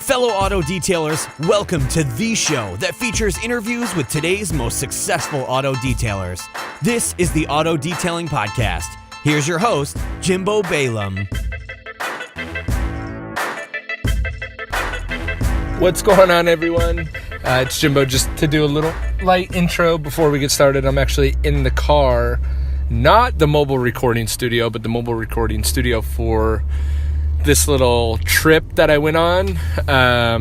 Fellow auto detailers, welcome to the show that features interviews with today's most successful auto detailers. This is the Auto Detailing Podcast. Here's your host, Jimbo Balaam. What's going on, everyone? It's Jimbo. Just to do a little light intro before we get started, I'm actually in the car, not the mobile recording studio, but the mobile recording studio for this little trip that I went on, a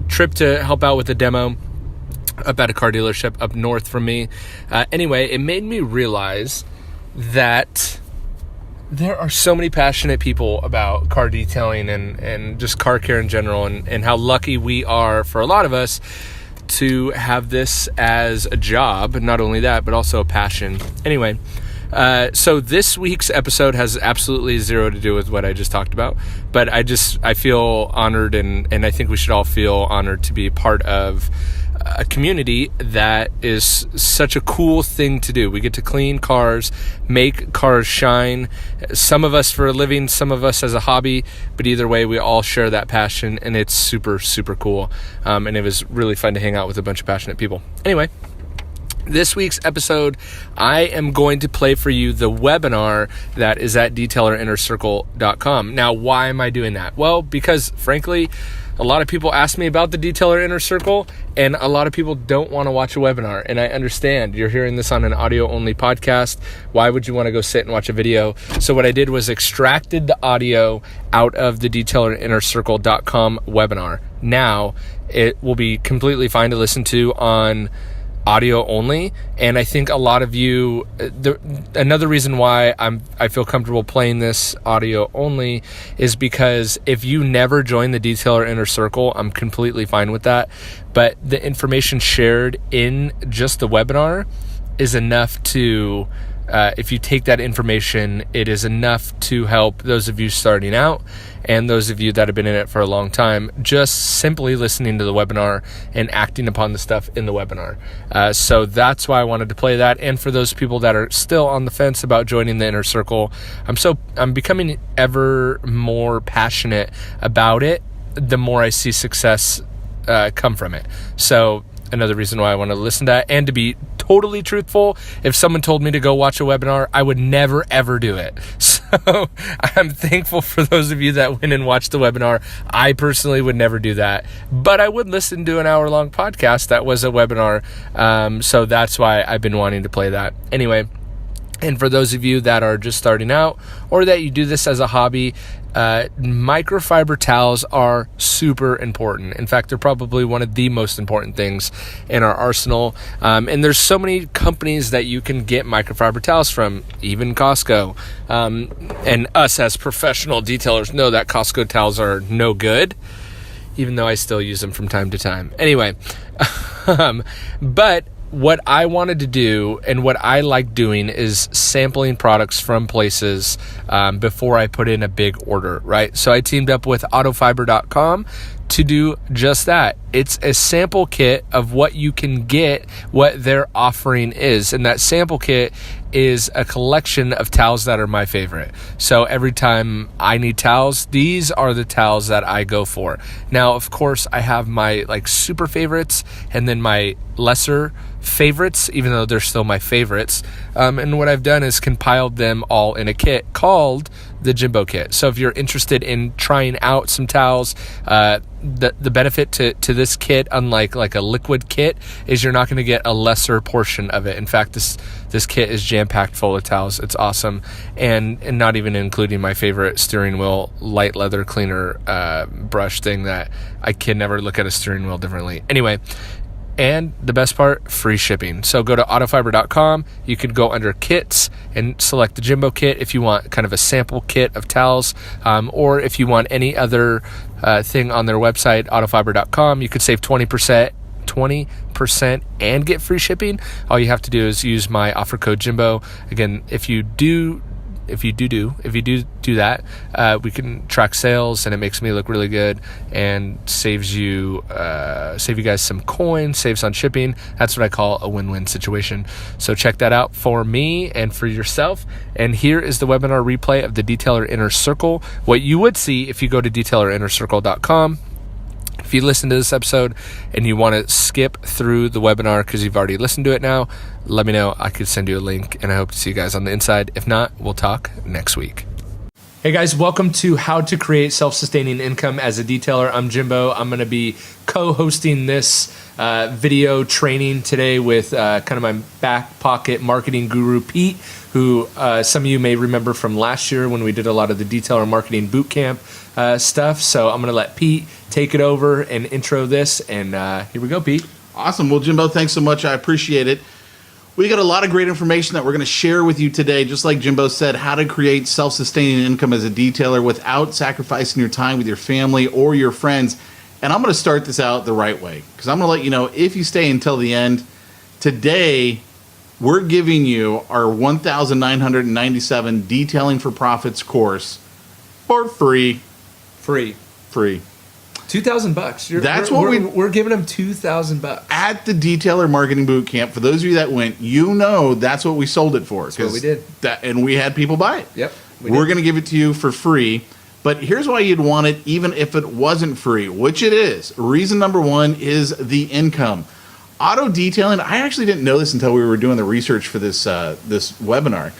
trip to help out with a demo up at a car dealership up north from me. Anyway, it made me realize that there are so many passionate people about car detailing and just car care in general, and how lucky we are, for a lot of us, to have this as a job. Not only that, but also a passion. Anyway, so this week's episode has absolutely zero to do with what I just talked about, but I feel honored, and I think we should all feel honored to be part of a community that is such a cool thing to do. We get to clean cars, make cars shine, some of us for a living, some of us as a hobby, but either way, we all share that passion, and it's super, super cool. And it was really fun to hang out with a bunch of passionate people. Anyway, this week's episode, I am going to play for you the webinar that is at DetailerInnerCircle.com. Now, why am I doing that? Well, because frankly, a lot of people ask me about the Detailer Inner Circle, and a lot of people don't want to watch a webinar. And I understand. You're hearing this on an audio-only podcast. Why would you want to go sit and watch a video? So what I did was extracted the audio out of the DetailerInnerCircle.com webinar. Now, it will be completely fine to listen to on audio only, and I think a lot of you, another reason why I feel comfortable playing this audio only is because if you never join the Detailer Inner Circle, I'm completely fine with that, but the information shared in just the webinar is enough to, if you take that information, it is enough to help those of you starting out and those of you that have been in it for a long time, just simply listening to the webinar and acting upon the stuff in the webinar. So that's why I wanted to play that. And for those people that are still on the fence about joining the Inner Circle, I'm becoming ever more passionate about it the more I see success come from it. So another reason why I want to listen to that. And to be totally truthful, if someone told me to go watch a webinar, I would never, ever do it. So I'm thankful for those of you that went and watched the webinar. I personally would never do that, but I would listen to an hour-long podcast that was a webinar. So that's why I've been wanting to play that. Anyway, and for those of you that are just starting out or that you do this as a hobby, microfiber towels are super important. In fact, they're probably one of the most important things in our arsenal. And there's so many companies that you can get microfiber towels from, even Costco. And us as professional detailers know that Costco towels are no good, even though I still use them from time to time. Anyway, but what I wanted to do and what I like doing is sampling products from places before I put in a big order, right? So I teamed up with autofiber.com to do just that. It's a sample kit of what you can get, what their offering is. And that sample kit is a collection of towels that are my favorite. So every time I need towels, these are the towels that I go for. Now, of course, I have my super favorites and then my lesser favorites, even though they're still my favorites. And what I've done is compiled them all in a kit called the Jimbo Kit. So if you're interested in trying out some towels, the benefit to this kit, unlike a liquid kit, is you're not going to get a lesser portion of it. In fact, this kit is jam-packed full of towels. It's awesome. And not even including my favorite steering wheel light leather cleaner brush thing that I can never look at a steering wheel differently. Anyway, and the best part, free shipping. So go to autofiber.com. You can go under kits and select the Jimbo Kit if you want kind of a sample kit of towels, or if you want any other thing on their website, autofiber.com. You could save 20% and get free shipping. All you have to do is use my offer code Jimbo. Again, if you do that, we can track sales, and it makes me look really good and save you guys some coins, saves on shipping. That's what I call a win-win situation. So check that out for me and for yourself. And here is the webinar replay of the Detailer Inner Circle. What you would see if you go to DetailerInnerCircle.com If you listen to this episode and you want to skip through the webinar because you've already listened to it now, let me know. I could send you a link, and I hope to see you guys on the inside. If not, we'll talk next week. Hey guys, welcome to How to Create Self-Sustaining Income as a Detailer. I'm Jimbo. I'm going to be co-hosting this video training today with kind of my back pocket marketing guru, Pete, who some of you may remember from last year when we did a lot of the detailer marketing bootcamp stuff. So I'm going to let Pete take it over and intro this. And here we go, Pete. Awesome. Well, Jimbo, thanks so much. I appreciate it. We got a lot of great information that we're going to share with you today. Just like Jimbo said, how to create self-sustaining income as a detailer without sacrificing your time with your family or your friends. And I'm going to start this out the right way because I'm going to let you know if you stay until the end. Today, we're giving you our 1,997 Detailing for Profits course for free. Free. $2,000. That's we're giving them $2,000 at the Detailer Marketing Bootcamp. For those of you that went, that's what we sold it for. That's what we did. And we had people buy it. Yep. We're going to give it to you for free. But here's why you'd want it, even if it wasn't free, which it is. Reason number one is the income. Auto detailing. I actually didn't know this until we were doing the research for this webinar.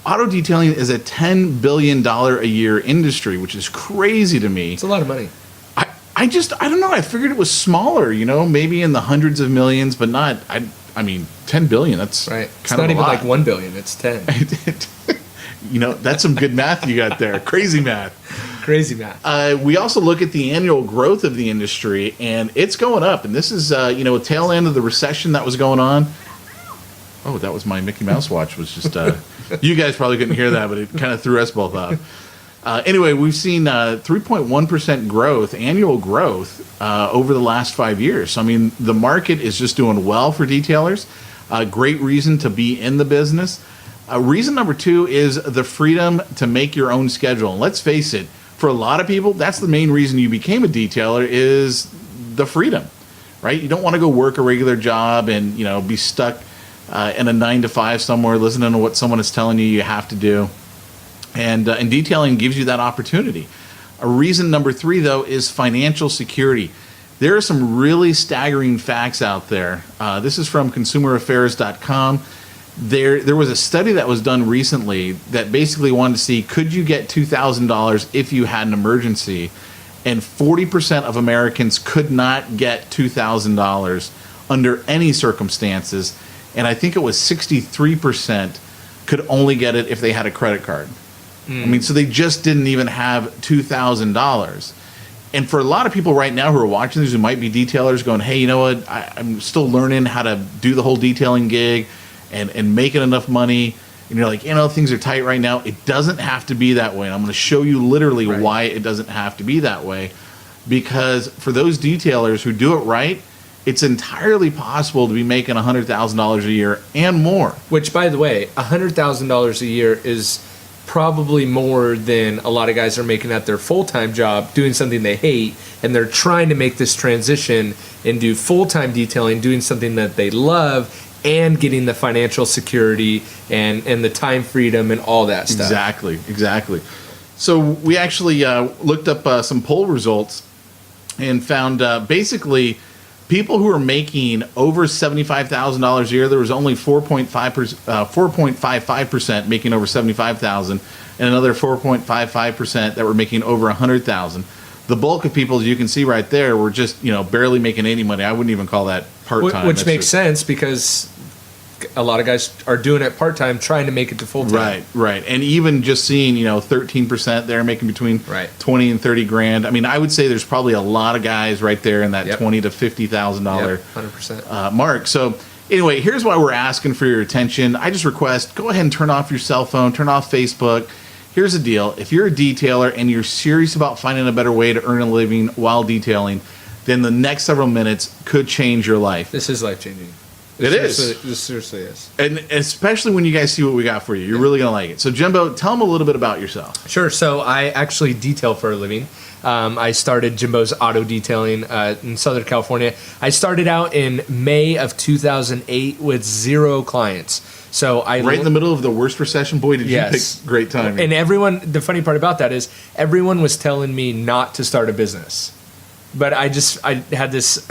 Auto detailing is a $10 billion a year industry, which is crazy to me. It's a lot of money. I don't know. I figured it was smaller, maybe in the hundreds of millions, but not, I mean, 10 billion, that's right. Kind it's of not even lot. like 1 billion, it's 10. That's some good math you got there. Crazy math. Crazy math. We also look at the annual growth of the industry, and it's going up. And this is, a tail end of the recession that was going on. Oh, that was my Mickey Mouse watch. Was just, you guys probably couldn't hear that, but it kind of threw us both off. Anyway, we've seen 3.1% growth, annual growth, over the last 5 years. So, I mean, the market is just doing well for detailers. Great reason to be in the business. Reason number two is the freedom to make your own schedule. And let's face it, for a lot of people, that's the main reason you became a detailer is the freedom, right? You don't want to go work a regular job and, be stuck in a 9-to-5 somewhere listening to what someone is telling you have to do. And detailing gives you that opportunity. Reason number three, though, is financial security. There are some really staggering facts out there. This is from consumeraffairs.com. There was a study that was done recently that basically wanted to see, could you get $2,000 if you had an emergency? And 40% of Americans could not get $2,000 under any circumstances. And I think it was 63% could only get it if they had a credit card. I mean, so they just didn't even have $2,000. And for a lot of people right now who are watching this, who might be detailers going, hey, you know what? I'm still learning how to do the whole detailing gig and making enough money. And you're like, things are tight right now. It doesn't have to be that way. And I'm going to show you literally why it doesn't have to be that way. Because for those detailers who do it right, it's entirely possible to be making $100,000 a year and more. Which, by the way, $100,000 a year is probably more than a lot of guys are making at their full-time job doing something they hate, and they're trying to make this transition and do full-time detailing, doing something that they love and getting the financial security and the time freedom and all that stuff. Exactly. So we actually looked up some poll results and found basically people who are making over $75,000 a year, there was only 4.55% making over $75,000, and another 4.55% that were making over $100,000. The bulk of people, as you can see right there, were just barely making any money. I wouldn't even call that part-time. Which makes sense because a lot of guys are doing it part-time, trying to make it to full-time. Right. And even just seeing 13% there making between 20 and 30 grand. I mean, I would say there's probably a lot of guys right there in that $20,000 to $50,000 100% mark. So anyway, here's why we're asking for your attention. I just request, go ahead and turn off your cell phone, turn off Facebook. Here's the deal. If you're a detailer and you're serious about finding a better way to earn a living while detailing, then the next several minutes could change your life. This is life-changing. This seriously is. And especially when you guys see what we got for you. You're really going to like it. So, Jimbo, tell them a little bit about yourself. Sure. So I actually detail for a living. I started Jimbo's Auto Detailing in Southern California. I started out in May of 2008 with 0 clients. So right in the middle of the worst recession. Boy, did you pick great timing. And everyone, the funny part about that is everyone was telling me not to start a business. But I had this,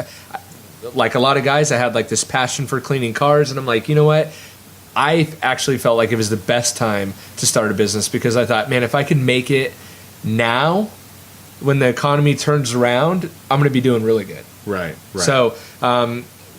like a lot of guys, I had like this passion for cleaning cars, and I'm like, you know what? I actually felt like it was the best time to start a business, because I thought, man, if I can make it now, when the economy turns around, I'm going to be doing really good. Right. So,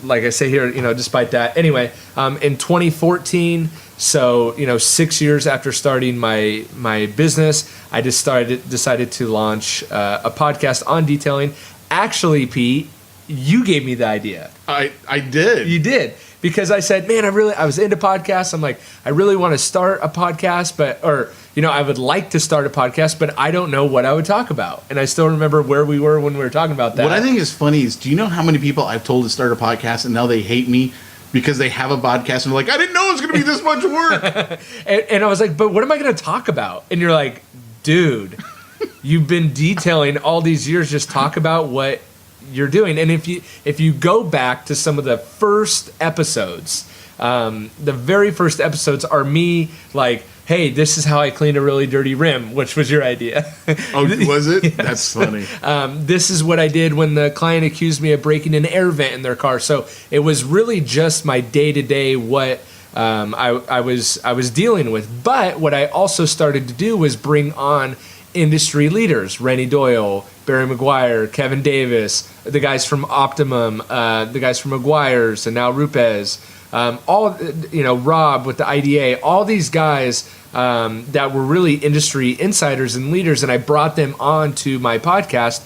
like I say here, despite that, anyway, in 2014, so 6 years after starting my business, I just decided to launch a podcast on detailing. Actually, Pete, you gave me the idea. I did. You did. Because I said, man, I was into podcasts. I'm like, I really want to start a podcast, I would like to start a podcast, but I don't know what I would talk about. And I still remember where we were when we were talking about that. What I think is funny is, do you know how many people I've told to start a podcast and now they hate me because they have a podcast and they're like, I didn't know it was going to be this much work. and I was like, but what am I going to talk about? And you're like, dude, you've been detailing all these years. Just talk about what you're doing. And if you go back to some of the first episodes, the very first episodes are me like, hey, this is how I clean a really dirty rim, which was your idea. Oh, was it? Yes. That's funny. This is what I did when the client accused me of breaking an air vent in their car. So it was really just my day-to-day what I was dealing with. But what I also started to do was bring on industry leaders, Rennie Doyle, Barry McGuire, Kevin Davis, the guys from Optimum, the guys from McGuire's, and now Rupes, Rob with the IDA, all these guys that were really industry insiders and leaders, and I brought them on to my podcast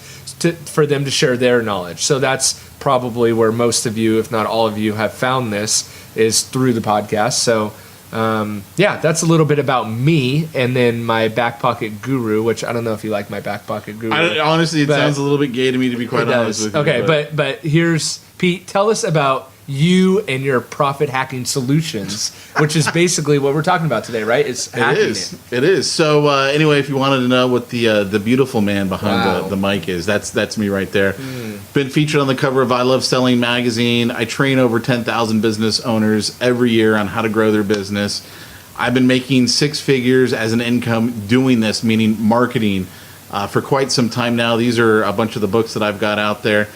for them to share their knowledge. So that's probably where most of you, if not all of you, have found this, is through the podcast. So that's a little bit about me, and then my back pocket guru, which I don't know if you like my back pocket guru. Honestly, it sounds a little bit gay to me, to be quite honest with you. Okay, but here's Pete. Tell us about you and your profit hacking solutions, which is basically what we're talking about today, right? It's hacking It is. So anyway, if you wanted to know what the beautiful man behind the mic is, that's me right there. Been featured on the cover of I Love Selling magazine. I train over 10,000 business owners every year on how to grow their business. I've been making six figures as an income doing this, meaning marketing, for quite some time now. These are a bunch of the books that I've got out there.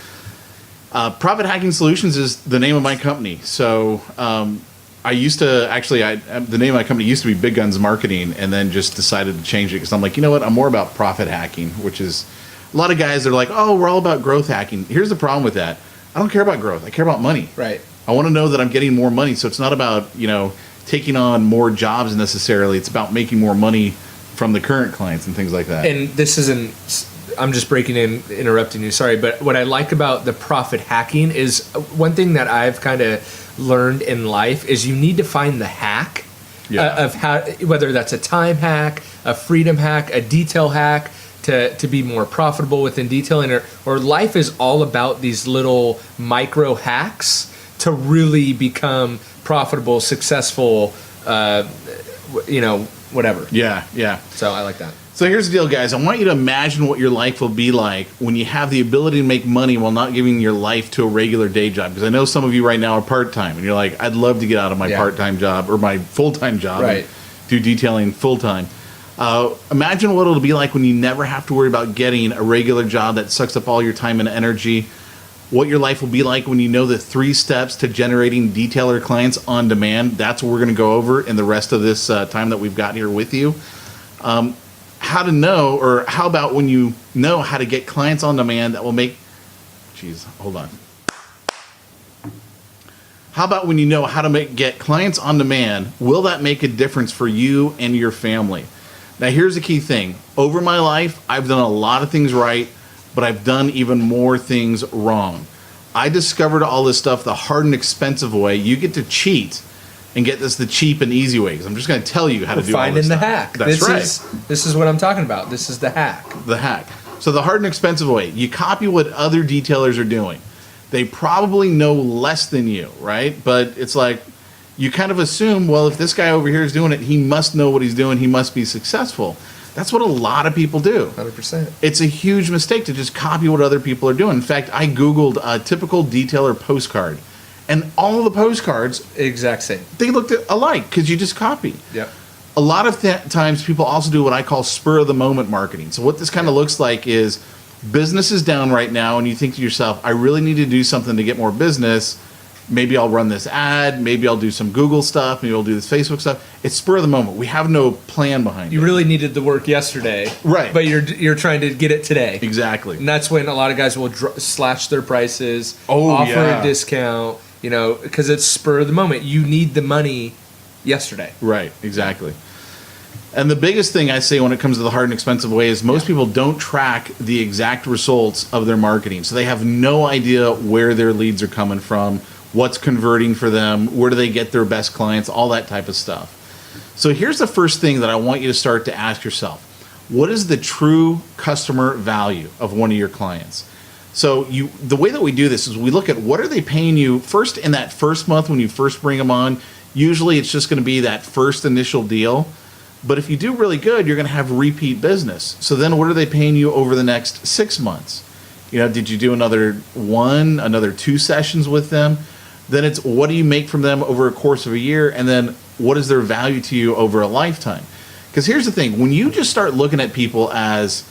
Profit Hacking Solutions is the name of my company. So I used to the name of my company used to be Big Guns Marketing, and then just decided to change it because I'm like, you know what? I'm more about profit hacking, which is a lot of guys are like, oh, we're all about growth hacking. Here's the problem with that. I don't care about growth. I care about money. Right. I want to know that I'm getting more money. So it's not about, taking on more jobs necessarily. It's about making more money from the current clients and things like that. And this isn't, I'm just interrupting you, sorry, but what I like about the profit hacking is one thing that I've kind of learned in life is you need to find the hack of how, whether that's a time hack, a freedom hack, a detail hack, to be more profitable within detailing, or life is all about these little micro hacks to really become profitable, successful, whatever. Yeah. So I like that. So here's the deal, guys. I want you to imagine what your life will be like when you have the ability to make money while not giving your life to a regular day job. Because I know some of you right now are part-time, and you're like, I'd love to get out of my part-time job or my full-time job and do detailing full-time. Imagine what it'll be like when you never have to worry about getting a regular job that sucks up all your time and energy. What your life will be like when you know the 3 steps to generating detailer clients on demand. That's what we're going to go over in the rest of this time that we've got here with you. How to know, or how about when you know how to get clients on demand that will make... hold on. How about when you know how to get clients on demand, will that make a difference for you and your family? Now, here's the key thing. Over my life, I've done a lot of things right, but I've done even more things wrong. I discovered all this stuff the hard and expensive way. You get to cheat and get this the cheap and easy way, because I'm just going to tell you how to do all this stuff. Finding the hack. That's right. This is what I'm talking about. This is the hack. The hack. So the hard and expensive way, you copy what other detailers are doing. They probably know less than you, right? But it's like, you kind of assume, well, if this guy over here is doing it, he must know what he's doing. He must be successful. That's what a lot of people do. 100%. It's a huge mistake to just copy what other people are doing. In fact, I Googled a typical detailer postcard, and all of the postcards, exact same. They looked alike because you just copy. Yep. A lot of times people also do what I call spur of the moment marketing. So what this kind of looks like is business is down right now and you think to yourself, I really need to do something to get more business. Maybe I'll run this ad. Maybe I'll do some Google stuff. Maybe I'll do this Facebook stuff. It's spur of the moment. We have no plan behind it. You really needed the work yesterday. Right. But you're trying to get it today. Exactly. And that's when a lot of guys will slash their prices, offer a discount, because it's spur of the moment. You need the money yesterday. Right, exactly. And the biggest thing I say when it comes to the hard and expensive way is most people don't track the exact results of their marketing. So they have no idea where their leads are coming from, what's converting for them, where do they get their best clients, all that type of stuff. So here's the first thing that I want you to start to ask yourself. What is the true customer value of one of your clients? So the way that we do this is we look at what are they paying you first in that first month when you first bring them on. Usually it's just going to be that first initial deal. But if you do really good, you're going to have repeat business. So then what are they paying you over the next 6 months? Did you do another 2 sessions with them? Then it's what do you make from them over a course of a year? And then what is their value to you over a lifetime? Because here's the thing. When you just start looking at people as,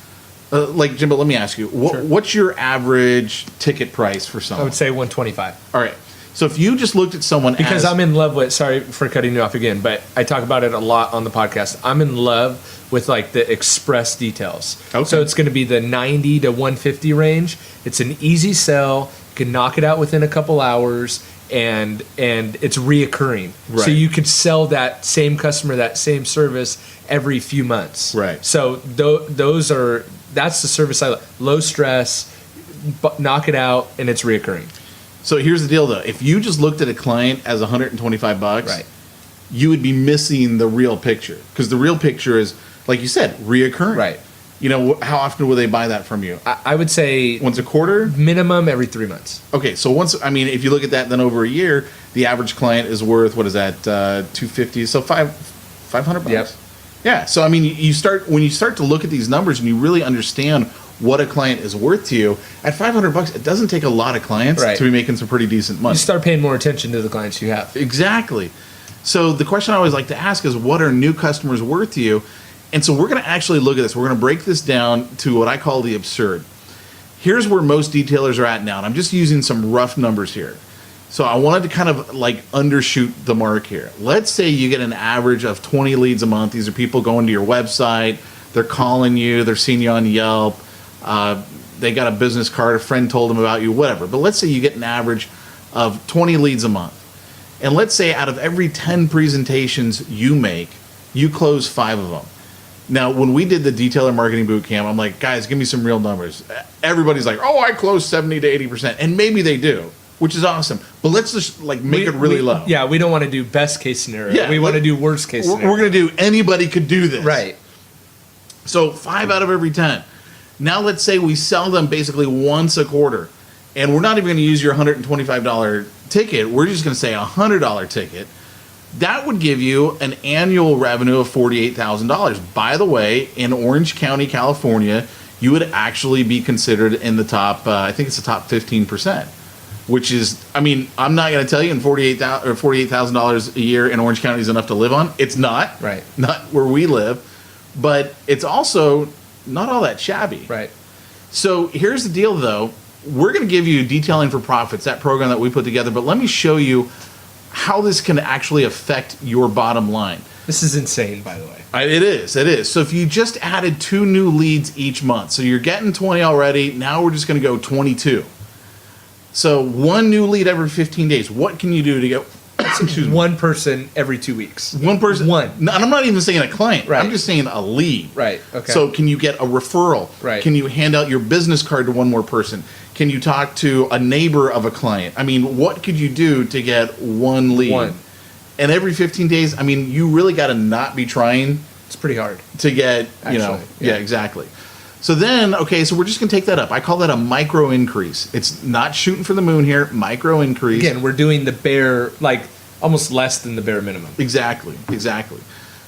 like Jimbo, let me ask you, what's your average ticket price for someone? I would say $125. All right. So if you just looked at someone because I'm in love with, sorry for cutting you off again, but I talk about it a lot on the podcast. I'm in love with like the express details. Okay. So it's going to be the 90 to 150 range. It's an easy sell. You can knock it out within a couple hours, and it's reoccurring. Right. So you could sell that same customer, that same service every few months. Right. So that's the service I like. Low stress, knock it out, and it's reoccurring. So here's the deal, though. If you just looked at a client as $125, right, you would be missing the real picture. Because the real picture is, like you said, reoccurring. Right. How often will they buy that from you? I would say once a quarter? Minimum every 3 months. Okay, so if you look at that, then over a year, the average client is worth, what is that, $250? So $500? Yep. Yeah, so when you start to look at these numbers and you really understand what a client is worth to you, at $500, it doesn't take a lot of clients to be making some pretty decent money. You start paying more attention to the clients you have. Exactly. So the question I always like to ask is, what are new customers worth to you? And so we're going to actually look at this. We're going to break this down to what I call the absurd. Here's where most detailers are at now, and I'm just using some rough numbers here. So I wanted to kind of like undershoot the mark here. Let's say you get an average of 20 leads a month. These are people going to your website. They're calling you. They're seeing you on Yelp. They got a business card, a friend told them about you, whatever. But let's say you get an average of 20 leads a month. And let's say out of every 10 presentations you make, you close 5 of them. Now, when we did the Detailer Marketing Bootcamp, I'm like, guys, give me some real numbers. Everybody's like, I close 70 to 80%. And maybe they do, which is awesome. But let's just make it really low. Yeah, we don't want to do best case scenario. Yeah, we want to do worst case scenario. We're going to do anybody could do this. Right. So 5 out of every 10. Now let's say we sell them basically once a quarter, and we're not even going to use your $125 ticket. We're just going to say a $100 ticket. That would give you an annual revenue of $48,000. By the way, in Orange County, California, you would actually be considered in the top, I think it's the top 15%, which is, I'm not going to tell you $48,000 a year in Orange County is enough to live on. It's not. Right. Not where we live. But it's also not all that shabby. Right. So here's the deal, though. We're going to give you Detailing for Profits, that program that we put together, but let me show you how this can actually affect your bottom line. This is insane, by the way. It is. So if you just added 2 new leads each month, so you're getting 20 already, now we're just going to go 22. So 1 new lead every 15 days. What can you do to get... One person every 2 weeks. One person. One. No, and I'm not even saying a client. Right. I'm just saying a lead. Right. Okay. So can you get a referral? Right. Can you hand out your business card to one more person? Can you talk to a neighbor of a client? What could you do to get 1 lead? One. And every 15 days, you really got to not be trying. It's pretty hard to get, Yeah, exactly. So then, so we're just going to take that up. I call that a micro increase. It's not shooting for the moon here, micro increase. Again, we're doing the bare, almost less than the bare minimum. Exactly.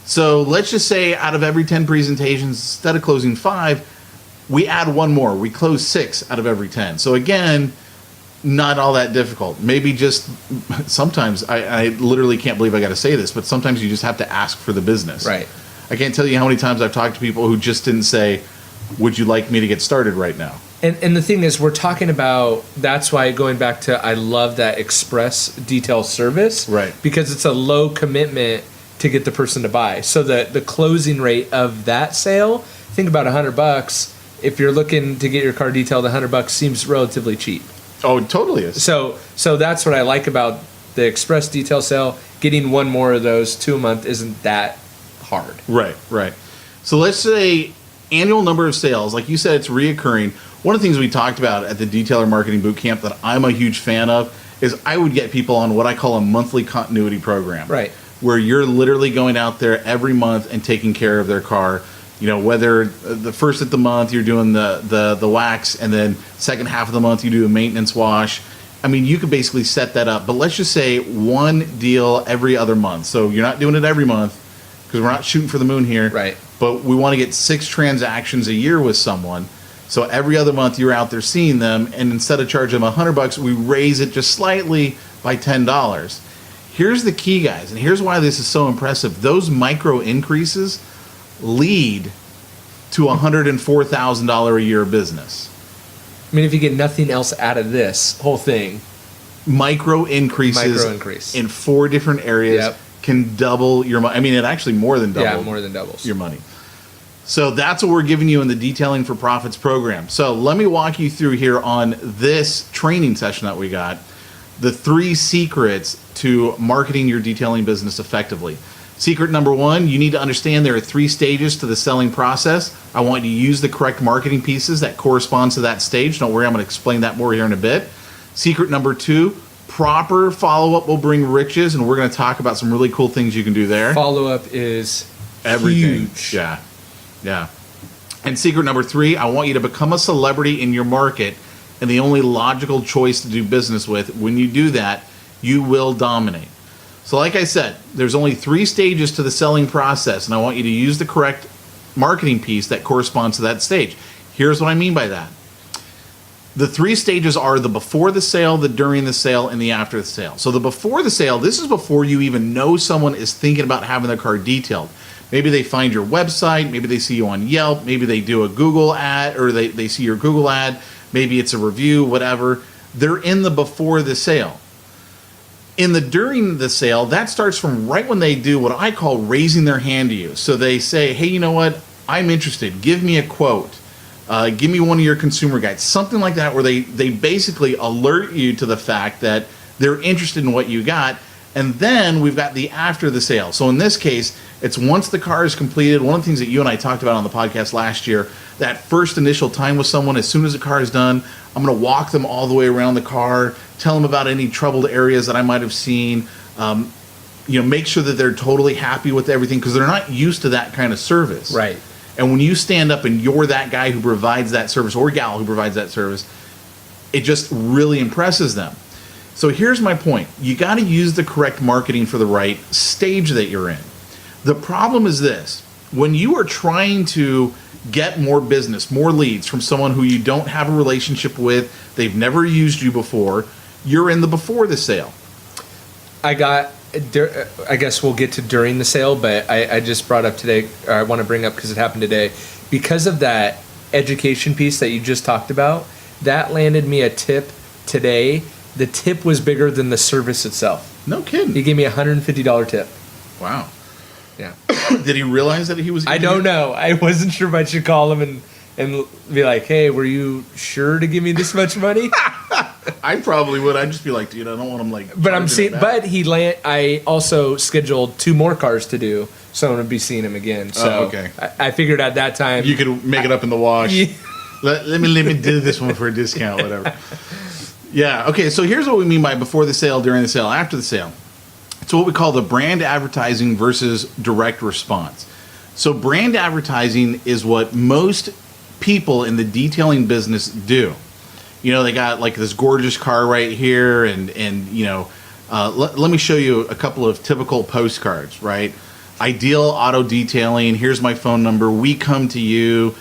So let's just say out of every 10 presentations, instead of closing 5, we add 1 more. We close 6 out of every 10. So again, not all that difficult. Maybe just sometimes, I literally can't believe I got to say this, but sometimes you just have to ask for the business. Right. I can't tell you how many times I've talked to people who just didn't say, would you like me to get started right now? And the thing is, we're talking about, that's why going back to, I love that express detail service. Right. Because it's a low commitment to get the person to buy. So the closing rate of that sale, think about $100. If you're looking to get your car detailed, $100 seems relatively cheap. Oh, it totally is. So that's what I like about the express detail sale. Getting one more of those 2 a month isn't that hard. Right. So let's say annual number of sales, like you said, it's reoccurring. One of the things we talked about at the Detailer Marketing Bootcamp that I'm a huge fan of is I would get people on what I call a monthly continuity program. Right. Where you're literally going out there every month and taking care of their car. You know, whether the first of the month you're doing the wax, and then second half of the month you do a maintenance wash. I mean, you could basically set that up. But let's just say one deal every other month. So you're not doing it every month because we're not shooting for the moon here. Right. But we want to get 6 transactions a year with someone. So every other month you're out there seeing them, and instead of charging them $100, we raise it just slightly by $10. Here's the key, guys, and here's why this is so impressive. Those micro increases lead to $104,000 a year business. I mean, if you get nothing else out of this whole thing, Micro increase in 4 different areas can double your money. I mean, it actually more than doubles. Yeah, more than doubles your money. So that's what we're giving you in the Detailing for Profits program. So let me walk you through here on this training session that we got, the 3 secrets to marketing your detailing business effectively. Secret number 1, you need to understand there are 3 stages to the selling process. I want you to use the correct marketing pieces that correspond to that stage. Don't worry, I'm going to explain that more here in a bit. Secret number 2, proper follow-up will bring riches, and we're going to talk about some really cool things you can do there. follow-up is Everything. huge. Yeah. And secret number 3, I want you to become a celebrity in your market and the only logical choice to do business with. When you do that, you will dominate. So like I said, there's only 3 stages to the selling process, and I want you to use the correct marketing piece that corresponds to that stage. Here's what I mean by that. The 3 stages are the before the sale, the during the sale, and the after the sale. So the before the sale, this is before you even know someone is thinking about having their car detailed. Maybe they find your website, maybe they see you on Yelp, maybe they do a Google ad, or they see your Google ad, maybe it's a review, whatever. They're in the before the sale. In the during the sale, that starts from right when they do what I call raising their hand to you. So they say, hey, you know what? I'm interested. Give me a quote. Give me one of your consumer guides. Something like that, where they basically alert you to the fact that they're interested in what you got. And then we've got the after the sale. So in this case, it's once the car is completed. One of the things that you and I talked about on the podcast last year, that first initial time with someone, as soon as the car is done, I'm going to walk them all the way around the car, tell them about any troubled areas that I might have seen, make sure that they're totally happy with everything, because they're not used to that kind of service. Right. And when you stand up and you're that guy who provides that service, or gal who provides that service, it just really impresses them. So here's my point. You got to use the correct marketing for the right stage that you're in. The problem is this. When you are trying to get more business, more leads from someone who you don't have a relationship with, they've never used you before, you're in the before the sale. I guess we'll get to during the sale, but I just brought up today, or I want to bring up because it happened today, because of that education piece that you just talked about, that landed me a tip today. The tip was bigger than the service itself. No kidding. He gave me a $150 tip. Wow. Yeah. Did he realize that he was? I don't know. I wasn't sure if I should call him and be like, hey, were you sure to give me this much money? I probably would. I'd just be like, dude, I don't want him like. But I'm seeing. But I also scheduled 2 more cars to do, so I'm gonna be seeing him again. So okay. I figured at that time You could make it up in the wash. Yeah. Let me do this one for a discount, whatever. Yeah. Okay. So here's what we mean by before the sale, during the sale, after the sale. It's what we call the brand advertising versus direct response. So brand advertising is what most people in the detailing business do. You know, they got like this gorgeous car right here, and let me show you a couple of typical postcards, right? Ideal Auto Detailing, here's my phone number, we come to you.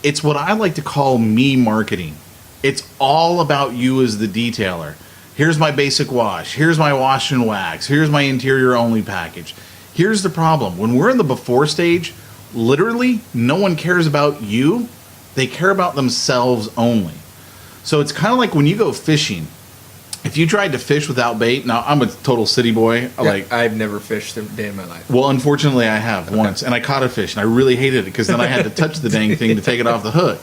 It's what I like to call me marketing. It's all about you as the detailer. Here's my basic wash. Here's my wash and wax. Here's my interior only package. Here's the problem. When we're in the before stage, literally no one cares about you They care about themselves only. So it's kind of like when you go fishing. If you tried to fish without bait, now I'm a total city boy. I've never fished a day in my life. Well, unfortunately, I have once, and I caught a fish, and I really hated it because then I had to touch the dang thing to take it off the hook.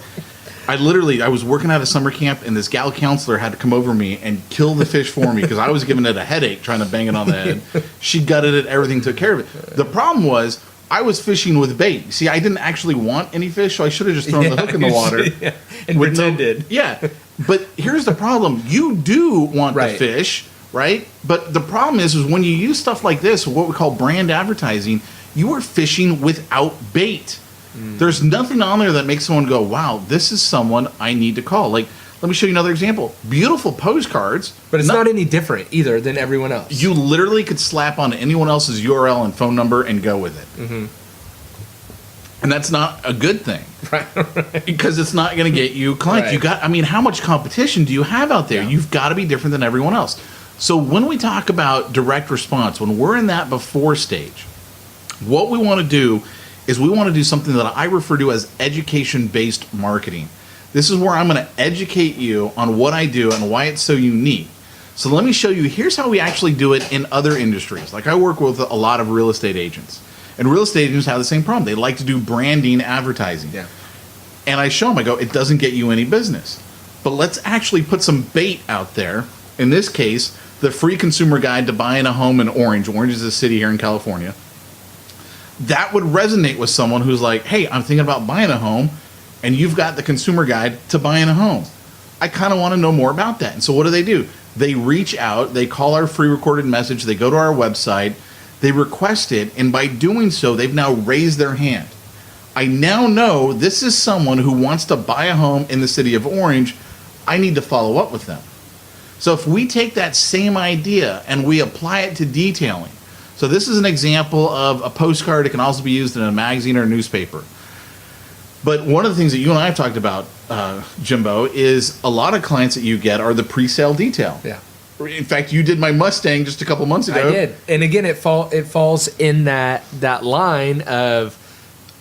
I was working at a summer camp, and this gal counselor had to come over me and kill the fish for me because I was giving it a headache trying to bang it on the head. She gutted it, everything, took care of it. The problem was I was fishing with bait. See, I didn't actually want any fish, so I should have just thrown the hook in the water. And pretended. But here's the problem. You do want the fish, right? But the problem is when you use stuff like this, what we call brand advertising, you are fishing without bait. There's nothing on there that makes someone go, wow, this is someone I need to call. Like, let me show you another example. Beautiful postcards. But it's not any different either than everyone else. You literally could slap on anyone else's URL and phone number and go with it. Mm-hmm. And that's not a good thing. Right. Because it's not going to get you clients. Right. How much competition do you have out there? Yeah. You've got to be different than everyone else. So when we talk about direct response, when we're in that before stage, what we want to do is we want to do something that I refer to as education-based marketing. This is where I'm going to educate you on what I do and why it's so unique. So let me show you, here's how we actually do it in other industries. Like I work with a lot of real estate agents. And real estate agents have the same problem. They like to do branding advertising. Yeah. And I show them, I go, it doesn't get you any business. But let's actually put some bait out there. In this case, the free consumer guide to buying a home in Orange. Orange is a city here in California. That would resonate with someone who's like, hey, I'm thinking about buying a home, and you've got the consumer guide to buying a home. I kind of want to know more about that. And so what do? They reach out, they call our free recorded message, they go to our website, they request it, and by doing so, they've now raised their hand. I now know this is someone who wants to buy a home in the city of Orange. I need to follow up with them. So if we take that same idea and we apply it to detailing, so this is an example of a postcard. It can also be used in a magazine or a newspaper. But one of the things that you and I have talked about, Jimbo, is a lot of clients that you get are the pre-sale detail. Yeah. In fact, you did my Mustang just a couple months ago. I did. And again, it falls in that line of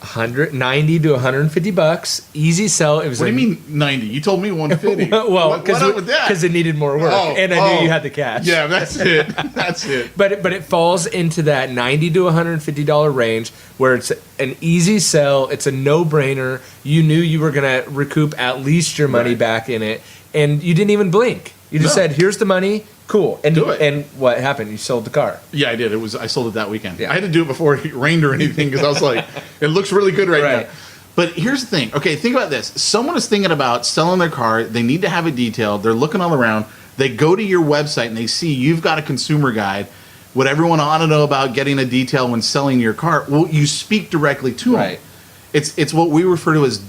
$190 to $150, easy sell. It was. What do you mean 90? You told me 150. Well, because it needed more work, and I knew you had the cash. Yeah, that's it. That's it. But it falls into that $90 to $150 range where it's an easy sell. It's a no-brainer. You knew you were going to recoup at least your money back in it, and you didn't even blink. You just said, "Here's the money." Cool. And do it. And what happened? You sold the car. Yeah, I did. I sold it that weekend. Yeah. I had to do it before it rained or anything because I was like, it looks really good right now. But here's the thing. Okay, think about this. Someone is thinking about selling their car. They need to have it detailed. They're looking all around. They go to your website and they see you've got a consumer guide. What everyone ought to know about getting a detail when selling your car. Well, you speak directly to them. It's what we refer to as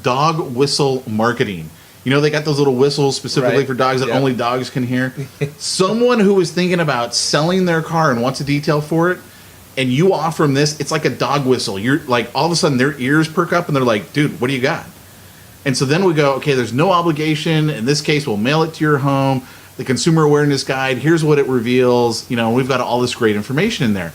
dog whistle marketing. You know, they got those little whistles specifically for dogs that only dogs can hear. Someone who is thinking about selling their car and wants a detail for it, and you offer them this, it's like a dog whistle. You're like, all of a sudden their ears perk up and they're like, dude, what do you got? And so then we go, okay, there's no obligation. In this case, we'll mail it to your home. The consumer awareness guide, here's what it reveals. You know, we've got all this great information in there.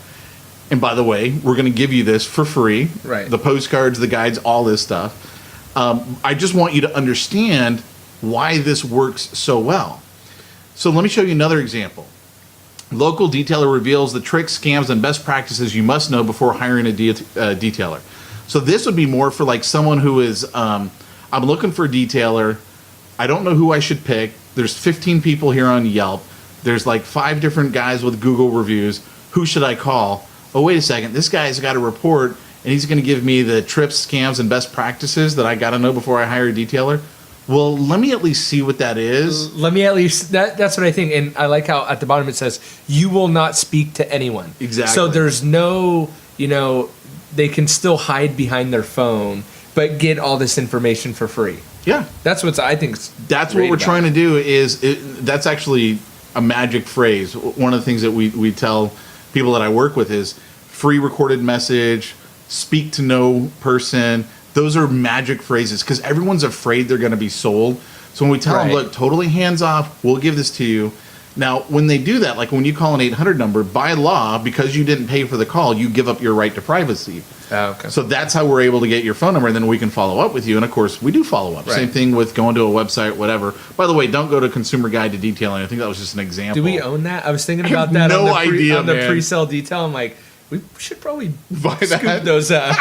And by the way, we're going to give you this for free. Right. The postcards, the guides, all this stuff. I just want you to understand why this works so well. So let me show you another example. Local detailer reveals the tricks, scams, and best practices you must know before hiring a detailer. So this would be more for like someone who is, I'm looking for a detailer. I don't know who I should pick. There's 15 people here on Yelp. There's like 5 different guys with Google reviews. Who should I call? Oh, wait a second. This guy's got a report and he's going to give me the trips, scams, and best practices that I got to know before I hire a detailer. Well, let me at least see what that is. Let me at least, that's what I think. And I like how at the bottom it says, you will not speak to anyone. Exactly. So there's no, they can still hide behind their phone, but get all this information for free. Yeah. That's what I think. That's what we're trying to do that's actually a magic phrase. One of the things that we tell people that I work with is free recorded message, speak to no person. Those are magic phrases because everyone's afraid they're going to be sold. So when we tell them, look, totally hands off, we'll give this to you. Now, when they do that, like when you call an 800 number, by law, because you didn't pay for the call, you give up your right to privacy. Oh, okay. So that's how we're able to get your phone number, and then we can follow up with you. And of course, we do follow up. Right. Same thing with going to a website, whatever. By the way, don't go to Consumer Guide to Detailing. I think that was just an example. Do we own that? I was thinking have about that no on idea, on the man. pre-sale detail. I'm like, we should probably Buy scoop that. those up.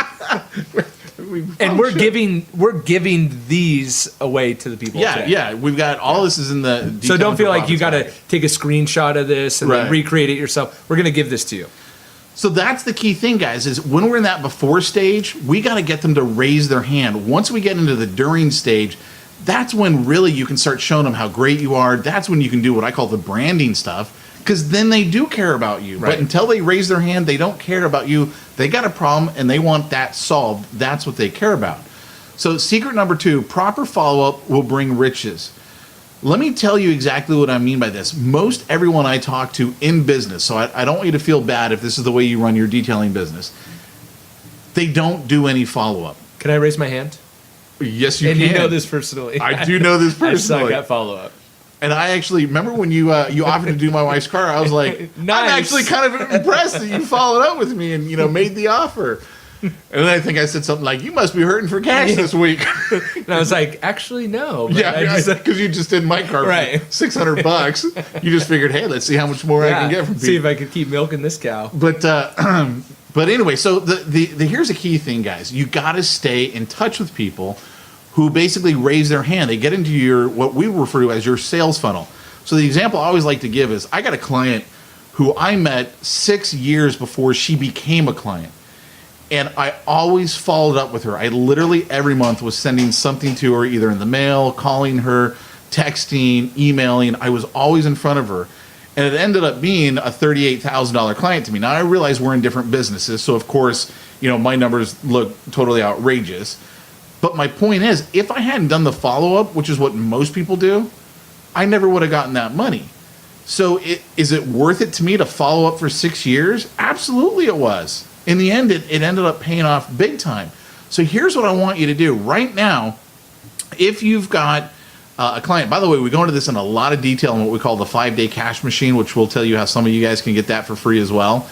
And we're giving. giving these away to the people. Yeah, today. yeah. We've got all this is in the. So don't feel like you got got to take a screenshot of this and Right. then recreate it yourself. We're going to give this to you. So that's the key thing, guys, is when we're in that before stage, we got to get them to raise their hand. Once we get into the during stage, that's when really you can start showing them how great you are. That's when you can do what I call the branding stuff, because then they do care about you. Right. But until they raise their hand, they don't care about you. They got a problem and they want that solved. That's what they care about. So secret number 2, proper follow-up will bring riches. Let me tell you exactly what I mean by this. Most everyone I talk to in business, so I don't want you to feel bad if this is the way you run your detailing business, they don't do any follow-up. Can I raise my hand? Yes, you And can. you know this personally. I do know this I suck personally. at follow-up. And I actually remember when you offered to do my wife's car. I was like, Nice. I'm actually kind of impressed that you followed up with me and made the offer. And then I think I said something like, "You must be hurting for cash this week." And I was like, actually, no. But I Yeah, just, because you just did my car Right. for $600. You just figured, hey, let's see how much more I can get from people. see if I could keep milking this cow. But but anyway, so the here's a key thing, guys. You got to stay in touch with people who basically raise their hand. They get into your what we refer to as your sales funnel. So the example I always like to give is I got a client who I met 6 years before she became a client. And I always followed up with her. I literally every month was sending something to her, either in the mail, calling her, texting, emailing. I was always in front of her. And it ended up being a $38,000 client to me. Now, I realize we're in different businesses. So, of course, my numbers look totally outrageous. But my point is, if I hadn't done the follow-up, which is what most people do, I never would have gotten that money. So is it worth it to me to follow up for 6 years? Absolutely it was. In the end, it ended up paying off big time. So here's what I want you to do right now. If you've got a client, by the way, we go into this in a lot of detail in what we call the 5-day cash machine, which will tell you how some of you guys can get that for free as well.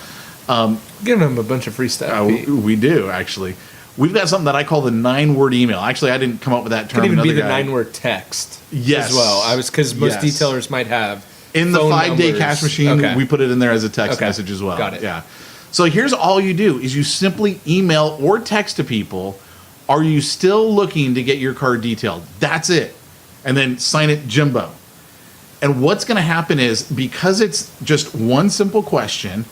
Giving them a bunch of free stuff. Pete. We do, actually. We've got something that I call the 9-word email. Actually, I didn't come up with that term. Could even be Another the guy. 9-word text Yes. as well. Because most Yes. detailers might have In the phone 5-day numbers. cash machine, Okay. we put it in there as a text Okay. message as well. Got it. Yeah. So here's all you do is you simply email or text to people, are you still looking to get your car detailed? That's it. And then sign it Jimbo. And what's going to happen is, because it's just one simple question,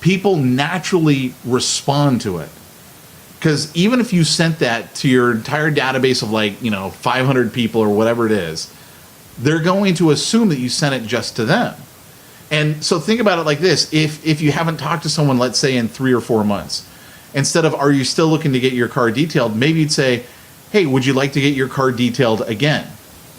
people naturally respond to it. Because even if you sent that to your entire database of 500 people or whatever it is, they're going to assume that you sent it just to them. And so think about it like this. If you haven't talked to someone, let's say in 3 or 4 months, instead of, are you still looking to get your car detailed? Maybe you'd say, hey, would you like to get your car detailed again?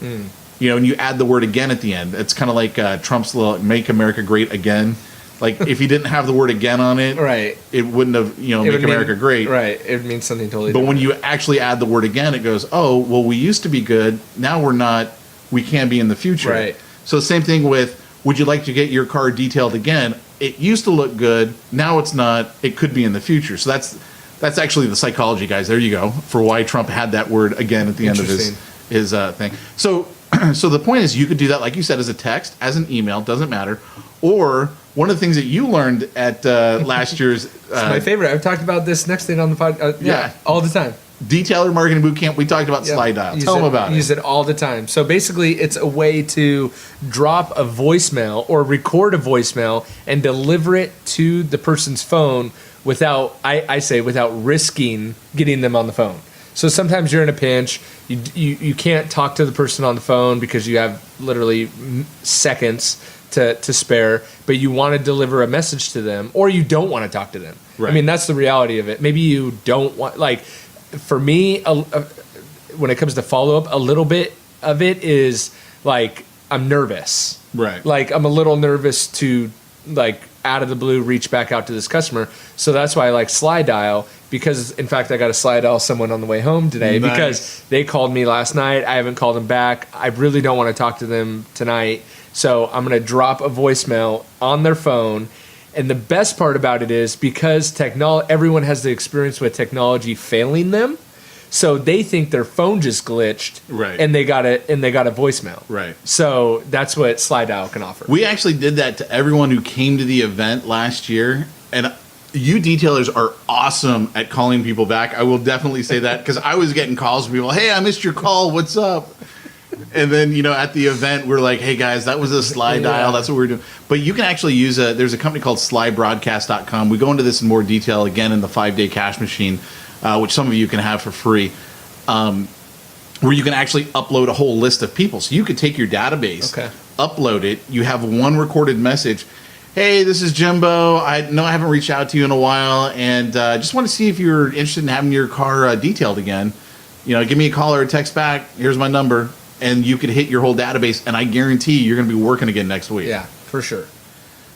And you add the word again at the end. It's kind of like Trump's little Make America Great Again. Like, if he didn't have the word again on it, Right. it wouldn't have, It Make would America mean, Great. Right. It means something totally But different. when you actually add the word again, it goes, oh, well, we used to be good. Now we're not. We can be in the future. Right. So the same thing with, would you like to get your car detailed again? It used to look good. Now it's not. It could be in the future. So that's actually the psychology, guys. There you go, for why Trump had that word again at the end of his thing. So the point is, you could do that, like you said, as a text, as an email, doesn't matter. Or one of the things that you learned at last year's It's my favorite. I've talked about this next thing on the podcast. Yeah. All the time. Detailer Marketing Bootcamp, we talked about slide dial. Tell them about it. Use it all the time. So basically, it's a way to drop a voicemail or record a voicemail and deliver it to the person's phone without, I say, without risking getting them on the phone. So sometimes you're in a pinch. You can't talk to the person on the phone because you have literally seconds to spare, but you want to deliver a message to them, or you don't want to talk to them. Right. I mean, that's the reality of it. Maybe you don't want, for me, when it comes to follow-up, a little bit of it is I'm nervous. Right. I'm a little nervous to out of the blue reach back out to this customer. So that's why I like slide dial, because in fact I got to slide dial someone on the way home today because they called me last night. I haven't called them back. I really don't want to talk to them tonight. So I'm going to drop a voicemail on their phone. And the best part about it is because everyone has the experience with technology failing them. So they think their phone just glitched, right? And they got a voicemail, right? So that's what slide dial can offer. We actually did that to everyone who came to the event last year, and you detailers are awesome at calling people back. I will definitely say that because I was getting calls from people. Hey, I missed your call. What's up? And then at the event we're like, hey guys, that was a slide dial. That's what we're doing. But you can actually use there's a company called slybroadcast.com. We go into this in more detail again in the 5-day cash machine. Which some of you can have for free, where you can actually upload a whole list of people. So you could take your database, upload it. You have one recorded message. Hey, this is Jimbo. I know I haven't reached out to you in a while, and just want to see if you're interested in having your car detailed again. Give me a call or a text back. Here's my number. And you could hit your whole database, and I guarantee you're going to be working again next week. Yeah, for sure.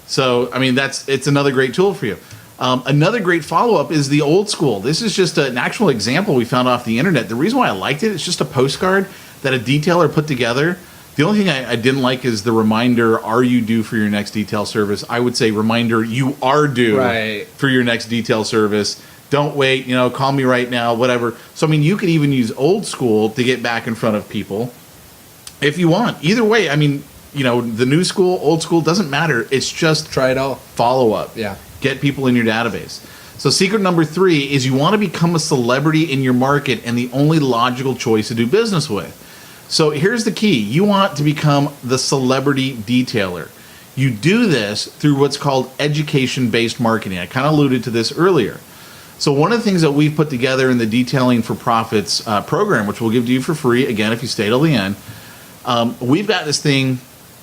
So, I mean, it's another great tool for you. Another great follow-up is the old school. This is just an actual example we found off the internet. The reason why I liked it, it's just a postcard that a detailer put together. The only thing I didn't like is the reminder, are you due for your next detail service? I would say reminder, you are due for your next detail service. Don't wait, call me right now, whatever. So, I mean, you could even use old school to get back in front of people if you want. Either way, I mean, the new school, old school, doesn't matter. It's just try it all. Follow-up. Yeah. Get people in your database. So secret number 3 is you want to become a celebrity in your market and the only logical choice to do business with. So here's the key. You want to become the celebrity detailer. You do this through what's called education-based marketing. I kind of alluded to this earlier. So one of the things that we've put together in the Detailing for Profits program, which we'll give to you for free, again, if you stay till the end, we've got this thing,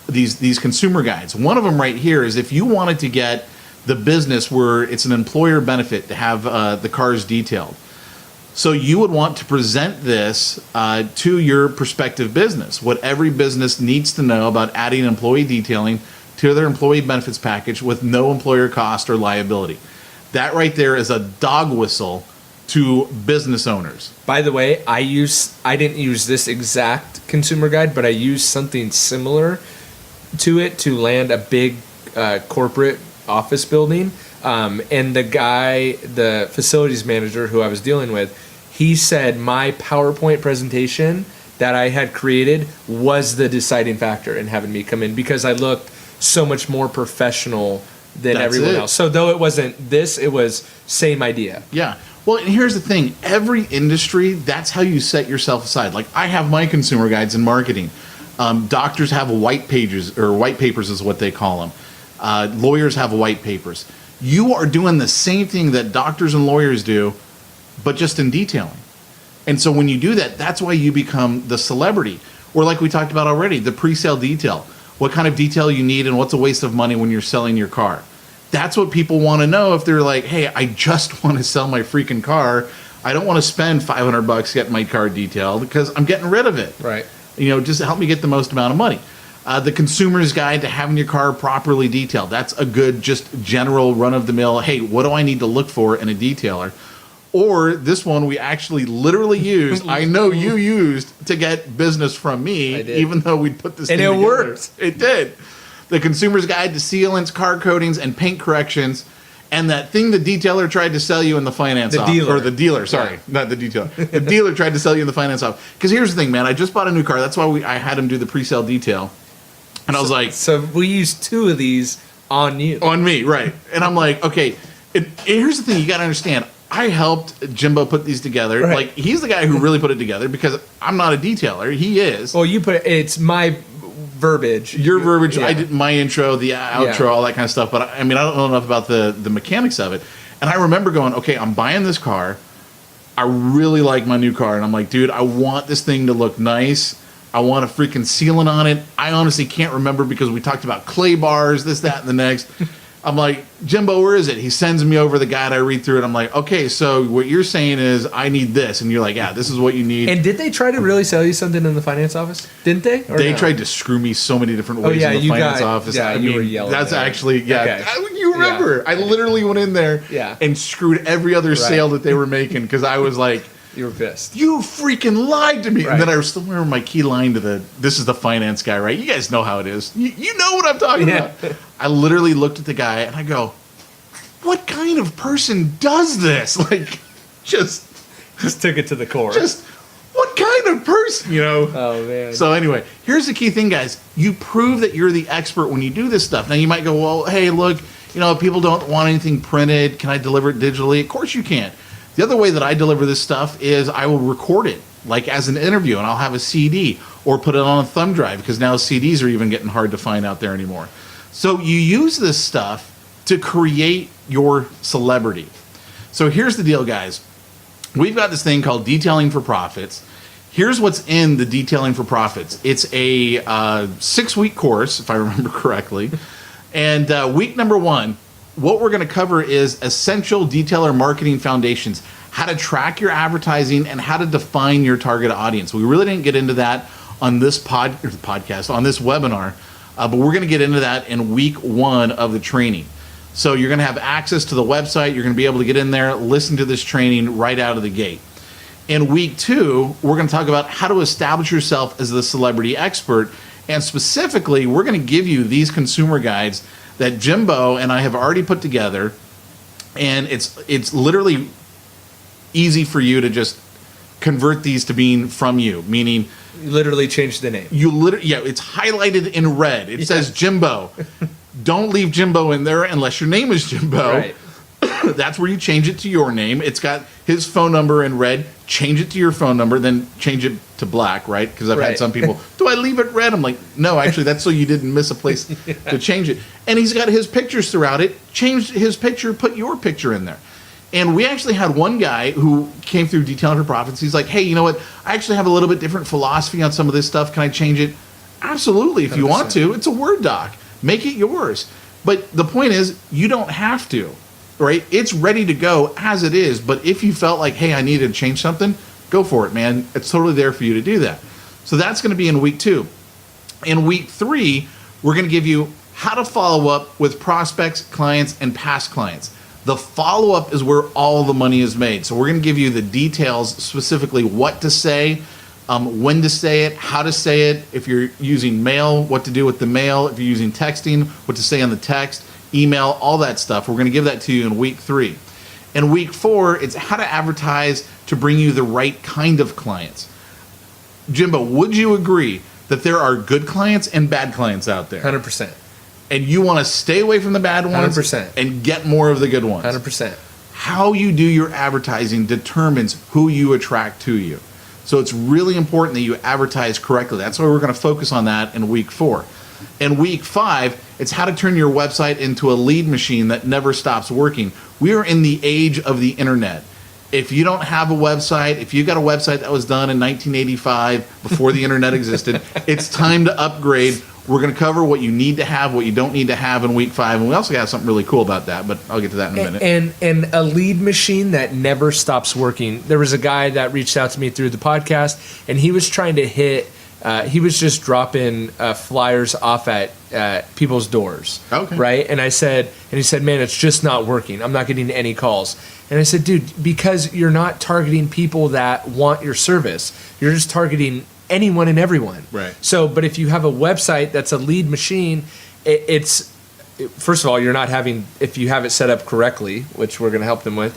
these consumer guides. One of them right here is if you wanted to get the business where it's an employer benefit to have the cars detailed. So you would want to present this to your prospective business, what every business needs to know about adding employee detailing to their employee benefits package with no employer cost or liability. That right there is a dog whistle to business owners. By the way, I didn't use this exact consumer guide, but I used something similar to it to land a big corporate office building, and the facilities manager who I was dealing with, he said my PowerPoint presentation that I had created was the deciding factor in having me come in because I looked so much more professional than everyone else. So though it wasn't this, it was same idea. Yeah. Well, and here's the thing. Every industry, that's how you set yourself aside. Like I have my consumer guides in marketing. Doctors have white pages, or white papers is what they call them. Lawyers have white papers. You are doing the same thing that doctors and lawyers do, but just in detailing. And so when you do that, that's why you become the celebrity. Or like we talked about already, the pre-sale detail. What kind of detail you need and what's a waste of money when you're selling your car. That's what people want to know if they're like, hey, I just want to sell my freaking car. I don't want to spend $500 getting my car detailed because I'm getting rid of it. Right. Just help me get the most amount of money. The consumer's guide to having your car properly detailed. That's a good, just general run-of-the-mill, hey, what do I need to look for in a detailer? Or this one we actually literally used, I know you used, to get business from me, even though we put this thing together. And it worked. It did. The consumer's guide to sealants, car coatings, and paint corrections. And that thing the detailer tried to sell you in the finance office. Dealer. Or the dealer, sorry, not the detailer. The dealer tried to sell you in the finance office. Because here's the thing, man. I just bought a new car. That's why I had him do the pre-sale detail. And I was like... So we used 2 of these on you. On me, right. And I'm like, okay, here's the thing you got to understand. I helped Jimbo put these together. Right. Like, he's the guy who really put it together because I'm not a detailer. He is. Well, it's my verbiage. Your verbiage. Yeah. I did my intro, the outro, all that kind of stuff. But I mean, I don't know enough about the mechanics of it. And I remember going, okay, I'm buying this car. I really like my new car. And I'm like, dude, I want this thing to look nice. I want a freaking sealant on it. I honestly can't remember because we talked about clay bars, this, that, and the next. I'm like, Jimbo, where is it? He sends me over the guide. I read through it. I'm like, okay, so what you're saying is I need this. And you're like, yeah, this is what you need. And did they try to really sell you something in the finance office? Didn't they? Or they no? tried to screw me so many different ways in the finance office. Yeah, you were yelling. That's there. actually, yeah. Okay. You remember. I literally went in there and screwed every other sale that they were making because I was like, you were pissed. You freaking lied to me. Right. And then I was still wearing my key line to this is the finance guy, right? You guys know how it is. You know what I'm talking about. I literally looked at the guy and I go, what kind of person does this? Like, just took it to the core. Just, what kind of person, Oh, man. So anyway, here's the key thing, guys. You prove that you're the expert when you do this stuff. Now, you might go, well, hey, look, people don't want anything printed. Can I deliver it digitally? Of course you can. The other way that I deliver this stuff is I will record it, like as an interview, and I'll have a CD or put it on a thumb drive because now CDs are even getting hard to find out there anymore. So you use this stuff to create your celebrity. So here's the deal, guys. We've got this thing called Detailing for Profits. Here's what's in the Detailing for Profits. It's a 6-week course, if I remember correctly. And week number 1, what we're going to cover is essential detailer marketing foundations, how to track your advertising and how to define your target audience. We really didn't get into that on this podcast, on this webinar, but we're going to get into that in week 1 of the training. So you're going to have access to the website. You're going to be able to get in there, listen to this training right out of the gate. In week 2, we're going to talk about how to establish yourself as the celebrity expert. And specifically, we're going to give you these consumer guides that Jimbo and I have already put together. And it's literally easy for you to just convert these to being from you, meaning you literally change the name. It's highlighted in red. It says Jimbo. Don't leave Jimbo in there unless your name is Jimbo. Right. That's where you change it to your name. It's got his phone number in red. Change it to your phone number, then change it to black, right? Because I've had some people, do I leave it red? I'm like, no, actually, that's so you didn't miss a place to change it. And he's got his pictures throughout it. Change his picture, put your picture in there. And we actually had one guy who came through Detailing for Profits. He's like, hey, you know what? I actually have a little bit different philosophy on some of this stuff. Can I change it? Absolutely, if 100%. You want to. It's a Word doc. Make it yours. But the point is, you don't have to, right? It's ready to go as it is. But if you felt like, hey, I need to change something, go for it, man. It's totally there for you to do that. So that's going to be in week 2. In week 3, we're going to give you how to follow up with prospects, clients, and past clients. The follow-up is where all the money is made. So we're going to give you the details, specifically what to say, when to say it, how to say it, if you're using mail, what to do with the mail, if you're using texting, what to say on the text, email, all that stuff. We're going to give that to you in week 3. In week 4, it's how to advertise to bring you the right kind of clients. Jimbo, would you agree that there are good clients and bad clients out there? 100%. And you want to stay away from the bad ones 100%. And get more of the good ones. 100%. How you do your advertising determines who you attract to you. So it's really important that you advertise correctly. That's why we're going to focus on that in week 4. In week 5, it's how to turn your website into a lead machine that never stops working. We are in the age of the internet. If you don't have a website, if you got a website that was done in 1985 before the internet existed, it's time to upgrade. We're going to cover what you need to have, what you don't need to have in week 5, and we also got something really cool about that, but I'll get to that in a minute. And a lead machine that never stops working. There was a guy that reached out to me through the podcast, and he was trying to hit. He was just dropping flyers off at people's doors, okay, right? And he said, man, it's just not working. I'm not getting any calls. And I said, dude, because you're not targeting people that want your service. You're just targeting anyone and everyone. Right. So, but if you have a website that's a lead machine, it's first of all, you're not having, if you have it set up correctly, which we're going to help them with,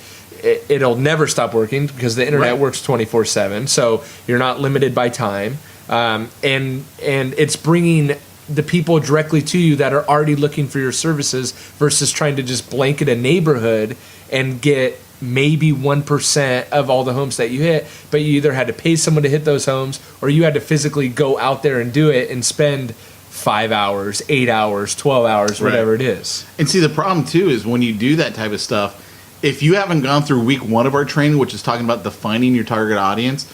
it'll never stop working because the internet works 24/7. So you're not limited by time. And it's bringing the people directly to you that are already looking for your services versus trying to just blanket a neighborhood and get maybe 1% of all the homes that you hit, but you either had to pay someone to hit those homes or you had to physically go out there and do it and spend 5 hours, 8 hours, 12 hours, whatever it is. And see, the problem too is when you do that type of stuff, if you haven't gone through week 1 of our training, which is talking about defining your target audience,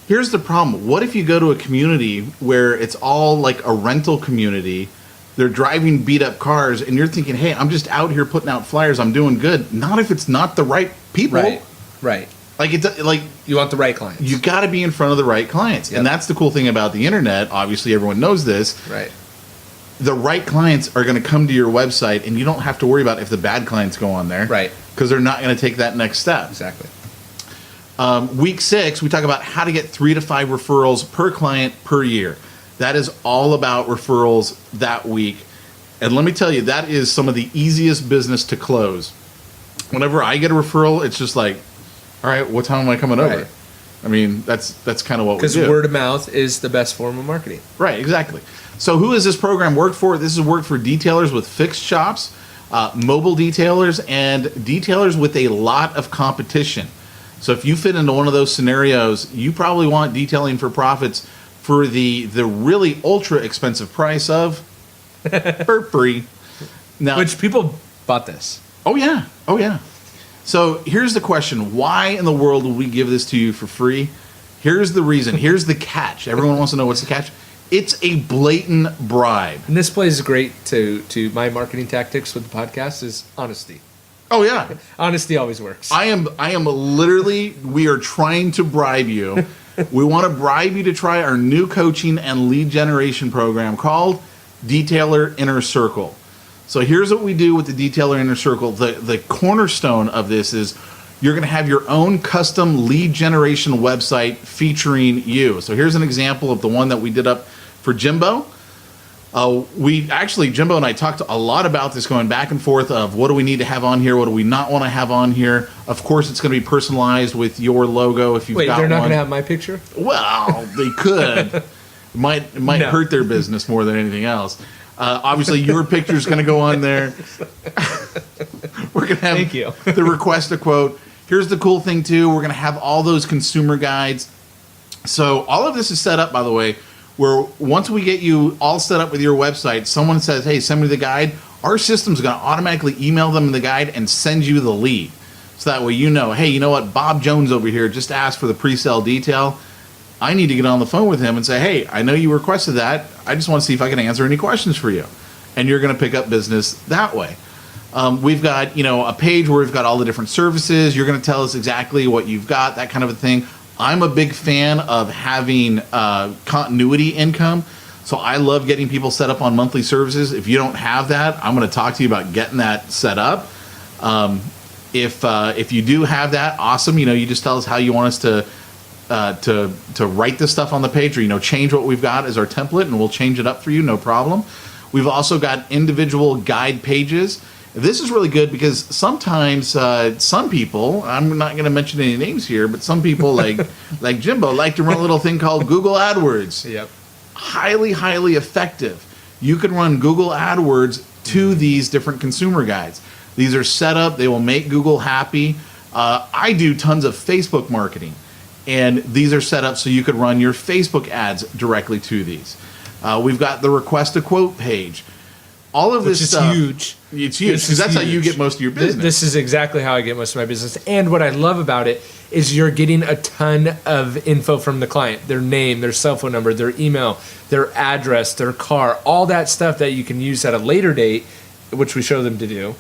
here's the problem. What if you go to a community where it's all like a rental community? They're driving beat up cars, and you're thinking, hey, I'm just out here putting out flyers. I'm doing good. Not if it's not the right people. Right. Like you want the right clients. You got to be in front of the right clients. Yep. And that's the cool thing about the internet. Obviously, everyone knows this. Right. The right clients are going to come to your website, and you don't have to worry about if the bad clients go on there. Right. Because they're not going to take that next step. Exactly. Week 6, we talk about how to get 3 to 5 referrals per client per year. That is all about referrals that week. And let me tell you, that is some of the easiest business to close. Whenever I get a referral, it's just like, all right, what time am I coming over? I mean, that's kind of what we do. Because word of mouth is the best form of marketing. Right, exactly. So who has this program worked for? This has worked for detailers with fixed shops, mobile detailers, and detailers with a lot of competition. So if you fit into one of those scenarios, you probably want detailing for profits for the really ultra expensive price of for free. Now, which people bought this. Oh yeah. So here's the question: why in the world would we give this to you for free? Here's the reason. Here's the catch. Everyone wants to know what's the catch. It's a blatant bribe. And this plays great to my marketing tactics with the podcast is honesty. Oh yeah, honesty always works. I am literally. We are trying to bribe you. We want to bribe you to try our new coaching and lead generation program called Detailer Inner Circle. So here's what we do with the Detailer Inner Circle. The cornerstone of this is you're going to have your own custom lead generation website featuring you. So here's an example of the one that we did up for Jimbo. Jimbo and I talked a lot about this, going back and forth of what do we need to have on here, what do we not want to have on here. Of course, it's going to be personalized with your logo if you've got one. Wait, they're not going to have my picture? Well, they could. It might hurt their business more than anything else. Obviously, your picture is going to go on there. We're going to have Thank you. the request a quote. Here's the cool thing, too. We're going to have all those consumer guides. So all of this is set up, by the way, where once we get you all set up with your website, someone says, hey, send me the guide, our system's going to automatically email them the guide and send you the lead. So that way you know, hey, you know what, Bob Jones over here just asked for the pre-sale detail. I need to get on the phone with him and say, hey, I know you requested that. I just want to see if I can answer any questions for you. And you're going to pick up business that way. We've got, a page where we've got all the different services. You're going to tell us exactly what you've got, that kind of a thing. I'm a big fan of having continuity income. So I love getting people set up on monthly services. If you don't have that, I'm going to talk to you about getting that set up. If you do have that, awesome. You just tell us how you want us to write this stuff on the page, or change what we've got as our template, and we'll change it up for you, no problem. We've also got individual guide pages. This is really good because sometimes some people, I'm not going to mention any names here, but some people like Jimbo like to run a little thing called Google AdWords. Yep. Highly, highly effective. You can run Google AdWords to these different consumer guides. These are set up. They will make Google happy. I do tons of Facebook marketing, and these are set up so you could run your Facebook ads directly to these. We've got the request a quote page. All of this stuff. Huge. It's huge because that's how you get most of your business. This is exactly how I get most of my business. And what I love about it is you're getting a ton of info from the client. Their name, their cell phone number, their email, their address, their car, all that stuff that you can use at a later date, which we show them to do.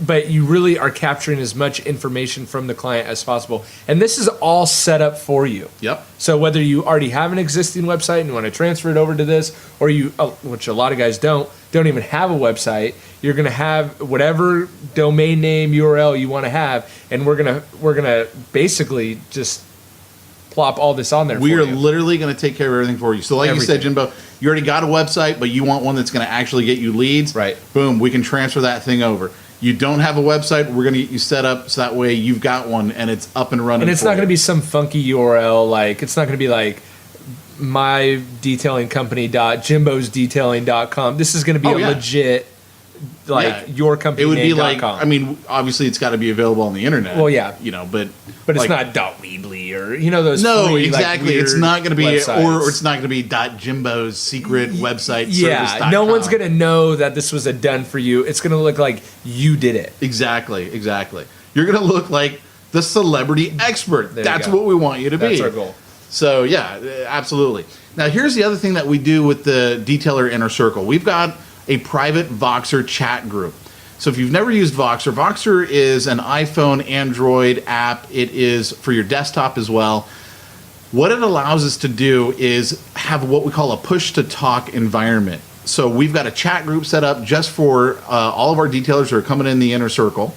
But you really are capturing as much information from the client as possible. And this is all set up for you. Yep. So whether you already have an existing website and you want to transfer it over to this, or you, which a lot of guys don't even have a website, you're going to have whatever domain name URL you want to have, and we're gonna basically just plop all this on there. We are literally going to take care of everything for you. So like you said, Jimbo, you already got a website, but you want one that's going to actually get you leads. Right. Boom, we can transfer that thing over. You don't have a website, we're going to get you set up so that way you've got one and it's up and running. And it's not going to be some funky URL. Like, it's not going to be like mydetailingcompany.jimbosdetailing.com. This is going to be legit, your company. It would be like, .com. I mean, obviously it's got to be available on the internet. Well, yeah. But it's not .weebly or, those. No, free, exactly. Like, it's not going to be, websites. or it's not going to be .jimbo's secret website. Yeah, no one's going to know that this was done for you. It's going to look like you did it. Exactly. You're going to look like the celebrity expert. That's what we want you to be. That's our goal. So, yeah, absolutely. Now, here's the other thing that we do with the Detailer Inner Circle. We've got a private Voxer chat group. So if you've never used Voxer, Voxer is an iPhone, Android app. It is for your desktop as well. What it allows us to do is have what we call a push-to-talk environment. So we've got a chat group set up just for all of our detailers who are coming in the inner circle.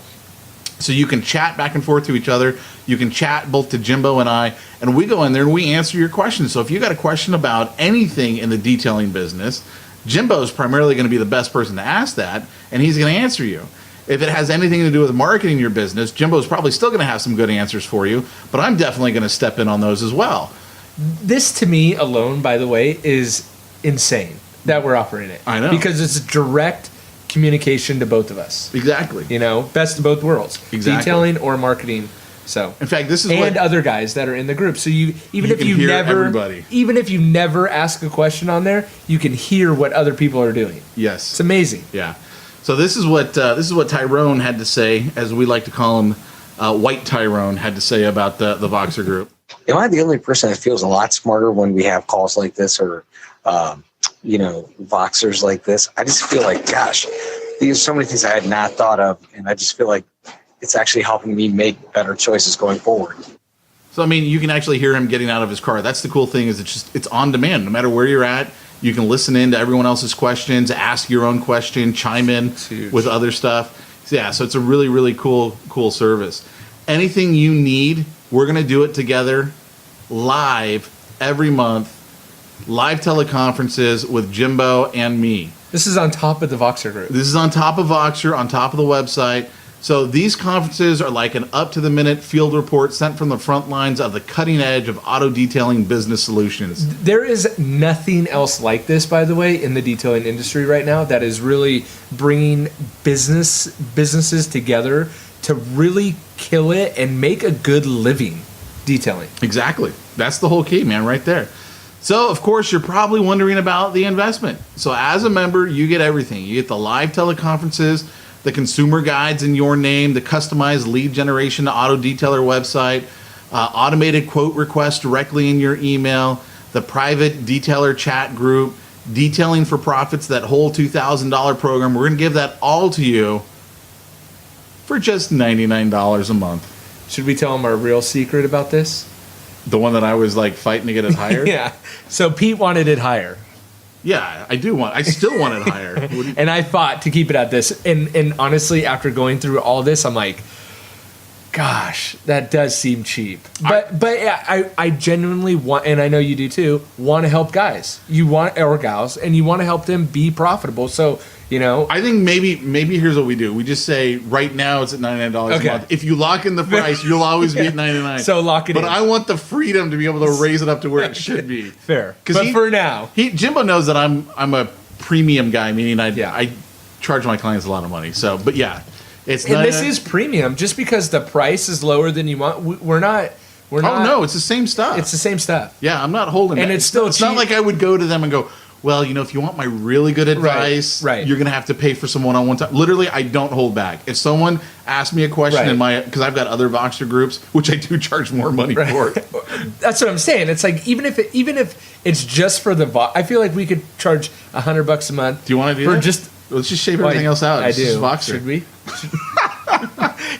So you can chat back and forth to each other. You can chat both to Jimbo and I, and we go in there and we answer your questions. So if you got a question about anything in the detailing business, Jimbo is primarily going to be the best person to ask that, and he's going to answer you. If it has anything to do with marketing your business, Jimbo's probably still going to have some good answers for you, but I'm definitely going to step in on those as well. This, to me alone, by the way, is insane that we're offering it. I know. Because it's direct communication to both of us. Exactly. You know, best of both worlds. Exactly. Detailing or marketing. So, in fact, this is and other guys that are in the group. So even you if you never ask a question on there, you can hear what other people are doing. Yes, it's amazing. Yeah. So this is what Tyrone had to say, as we like to call him, White Tyrone had to say about the Voxer group. Am I the only person that feels a lot smarter when we have calls like this or Voxers like this? I just feel like, gosh, there's so many things I had not thought of, and I just feel like it's actually helping me make better choices going forward. So, I mean, you can actually hear him getting out of his car. That's the cool thing, is it's on demand. No matter where you're at, you can listen in to everyone else's questions, ask your own question, chime in with other stuff. So, yeah, so it's a really, really cool service. Anything you need, we're going to do it together live every month. Live teleconferences with Jimbo and me. This is on top of the Voxer group. This is on top of Voxer, on top of the website. So these conferences are like an up-to-the-minute field report sent from the front lines of the cutting edge of auto detailing business solutions. There is nothing else like this, by the way, in the detailing industry right now that is really bringing businesses together to really kill it and make a good living detailing. Exactly. That's the whole key, man, right there. So, of course, you're probably wondering about the investment. So as a member, you get everything. You get the live teleconferences, the consumer guides in your name, the customized lead generation auto detailer website, automated quote requests directly in your email, the private detailer chat group, detailing for profits, that whole $2,000 program. We're going to give that all to you for just $99 a month. Should we tell them our real secret about this? The one that I was like fighting to get it higher? Yeah. So Pete wanted it higher. Yeah, I still want it higher. And I fought to keep it at this. And honestly, after going through all this, I'm like, gosh, that does seem cheap. But I genuinely want, and I know you do too, want to help guys. You want, or gals, and you want to help them be profitable. So, you know, I think maybe here's what we do. We just say right now it's at $99 a month. If you lock in the price, you'll always be at $99. So lock it in. But I want the freedom to be able to raise it up to where it should be. Fair. But for now, Jimbo knows that I'm a premium guy, meaning I charge my clients a lot of money. So, but yeah, it's and this is premium. Just because the price is lower than you want, we're not. Oh no, it's the same stuff. It's the same stuff. Yeah, I'm not holding. And back. It's still. It's not like I would go to them and go, well, you know, if you want my really good advice, right. You're going to have to pay for some one-on-one time. Literally, I don't hold back. If someone asks me a question because I've got other Voxer groups, which I do charge more money for. That's what I'm saying. It's like, even if it's just for the I feel like we could charge $100 a month. Do you want to do that? Let's just shape everything else out. I do. Just Voxer. Should we?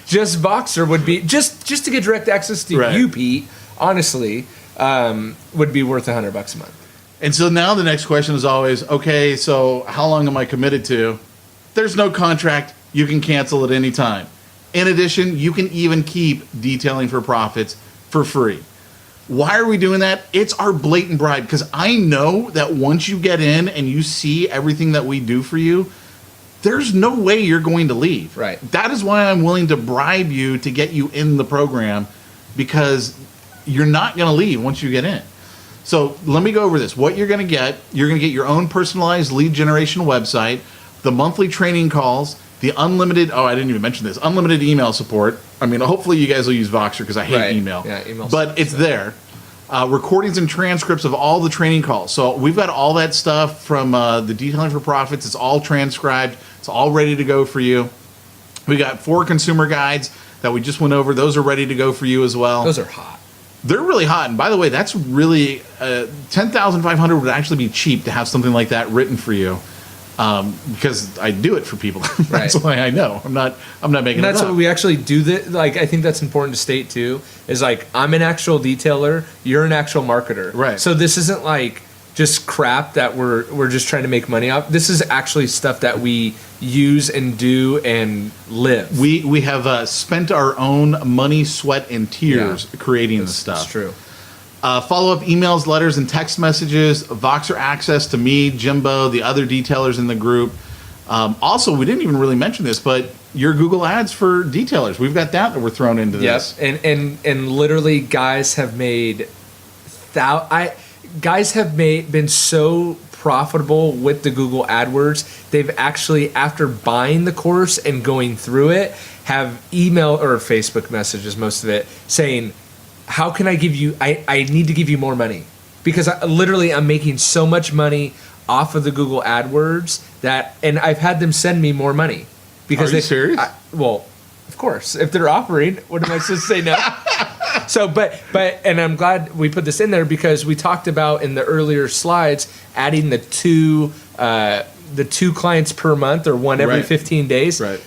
Just Voxer would be, just to get direct access to you, Pete, honestly, would be worth $100 a month. And so now the next question is always, okay, so how long am I committed to? There's no contract. You can cancel at any time. In addition, you can even keep detailing for profits for free. Why are we doing that? It's our blatant bribe, because I know that once you get in and you see everything that we do for you, there's no way you're going to leave. Right. That is why I'm willing to bribe you to get you in the program, because you're not going to leave once you get in. So let me go over this. What you're going to get your own personalized lead generation website, the monthly training calls, the unlimited, I didn't even mention this, unlimited email support. I mean, hopefully you guys will use Voxer because I hate email. Yeah, email. But it's there. Recordings and transcripts of all the training calls. So we've got all that stuff from the Detailing for Profits. It's all transcribed. It's all ready to go for you. We got 4 consumer guides that we just went over. Those are ready to go for you as well. Those are hot. They're really hot. And by the way, that's really $10,500 would actually be cheap to have something like that written for you. because I do it for people. That's Right. why I know. I'm not making And that's it up. what we actually do. Like, I think that's important to state too. Is like, I'm an actual detailer. You're an actual marketer. Right. So this isn't like just crap that we're just trying to make money off. This is actually stuff that we use and do and live. We have spent our own money, sweat, and tears creating this stuff. It's true. Follow-up emails, letters, and text messages, Voxer access to me, Jimbo, the other detailers in the group. Also, we didn't even really mention this, but your Google Ads for detailers. We've got that we're thrown into this. Yep. And literally, guys have made been so profitable with the Google AdWords. They've actually, after buying the course and going through it, have email or Facebook messages, most of it, saying, how can I give you, I need to give you more money. Because I'm making so much money off of the Google AdWords and I've had them send me more money. Because Are you serious? Well, of course. If they're offering, what am I supposed to say no? So, and I'm glad we put this in there because we talked about in the earlier slides adding the two clients per month or one every Right. 15 days. Right.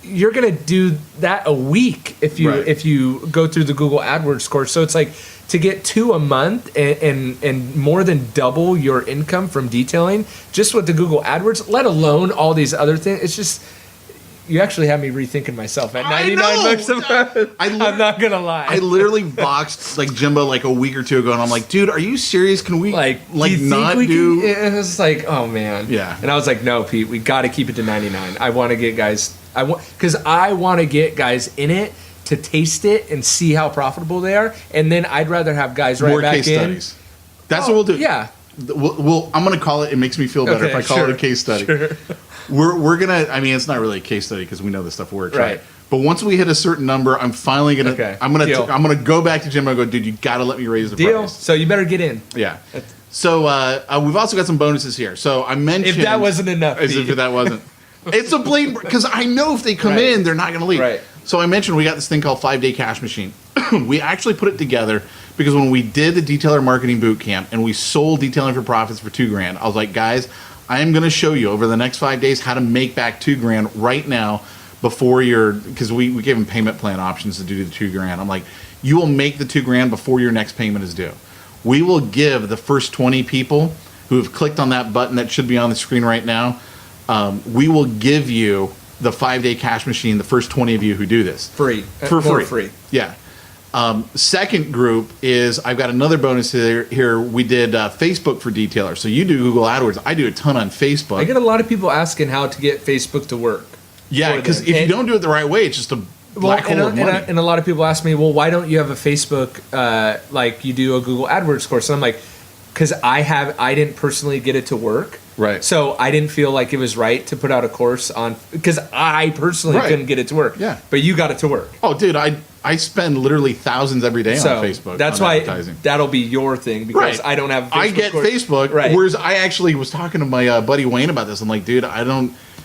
You're gonna do that a week if you go through the Google AdWords course. So it's like to get 2 a month and more than double your income from detailing just with the Google AdWords, let alone all these other things. It's just, you actually have me rethinking myself at 99 bucks a month. I'm not gonna lie. I literally boxed like Jimbo like a week or two ago, and I'm like, dude, are you serious? Can we do you not think do? It was like, oh man. Yeah. And I was like, no, Pete, we got to keep it to 99. I want to get guys. Because I want to get guys in it to taste it and see how profitable they are, and then I'd rather have guys right More back case in. studies. That's what we'll do. Yeah. I'm gonna call it. It makes me feel better if I call it a case study. Sure. We're gonna. I mean, it's not really a case study because we know this stuff works, right? Right. But once we hit a certain number, I'm finally gonna. Okay. I'm Deal. gonna go back to Jimbo and go, dude, you gotta let me raise the Deal. price. So you better get in. Yeah. So we've also got some bonuses here. So I mentioned, If that wasn't enough, as if Pete. that wasn't, it's a blatant because I know if they come Right. in, they're not gonna leave. Right. So I mentioned we got this thing called 5-Day Cash Machine. We actually put it together because when we did the detailer marketing boot camp and we sold detailing for profits for $2,000, I was like, guys, I am going to show you over the next 5 days how to make back $2,000 right now before because we gave them payment plan options to do the $2,000. I'm like, you will make the $2,000 before your next payment is due. We will give the first 20 people who have clicked on that button that should be on the screen right now. We will give you the 5-Day Cash Machine, the first 20 of you who do this. Free. For More free. Yeah. Second group is I've got another bonus here. We did Facebook for detailers. So you do Google AdWords. I do a ton on Facebook. I get a lot of people asking how to get Facebook to work. Yeah, because if you don't do it the right way, it's just a black hole of money. And a lot of people ask me, well, why don't you have a Facebook like you do a Google AdWords course? And I'm like, because I didn't personally get it to work. Right. So I didn't feel like it was right to put out a course on, because I personally couldn't get it to work. Yeah. But you got it to work. Oh, dude, I spend literally thousands every day on Facebook. That's on why advertising. That'll be your thing, because I don't have a Facebook I get course. Facebook. Right. Whereas I actually was talking to my buddy Wayne about this. I'm like, dude,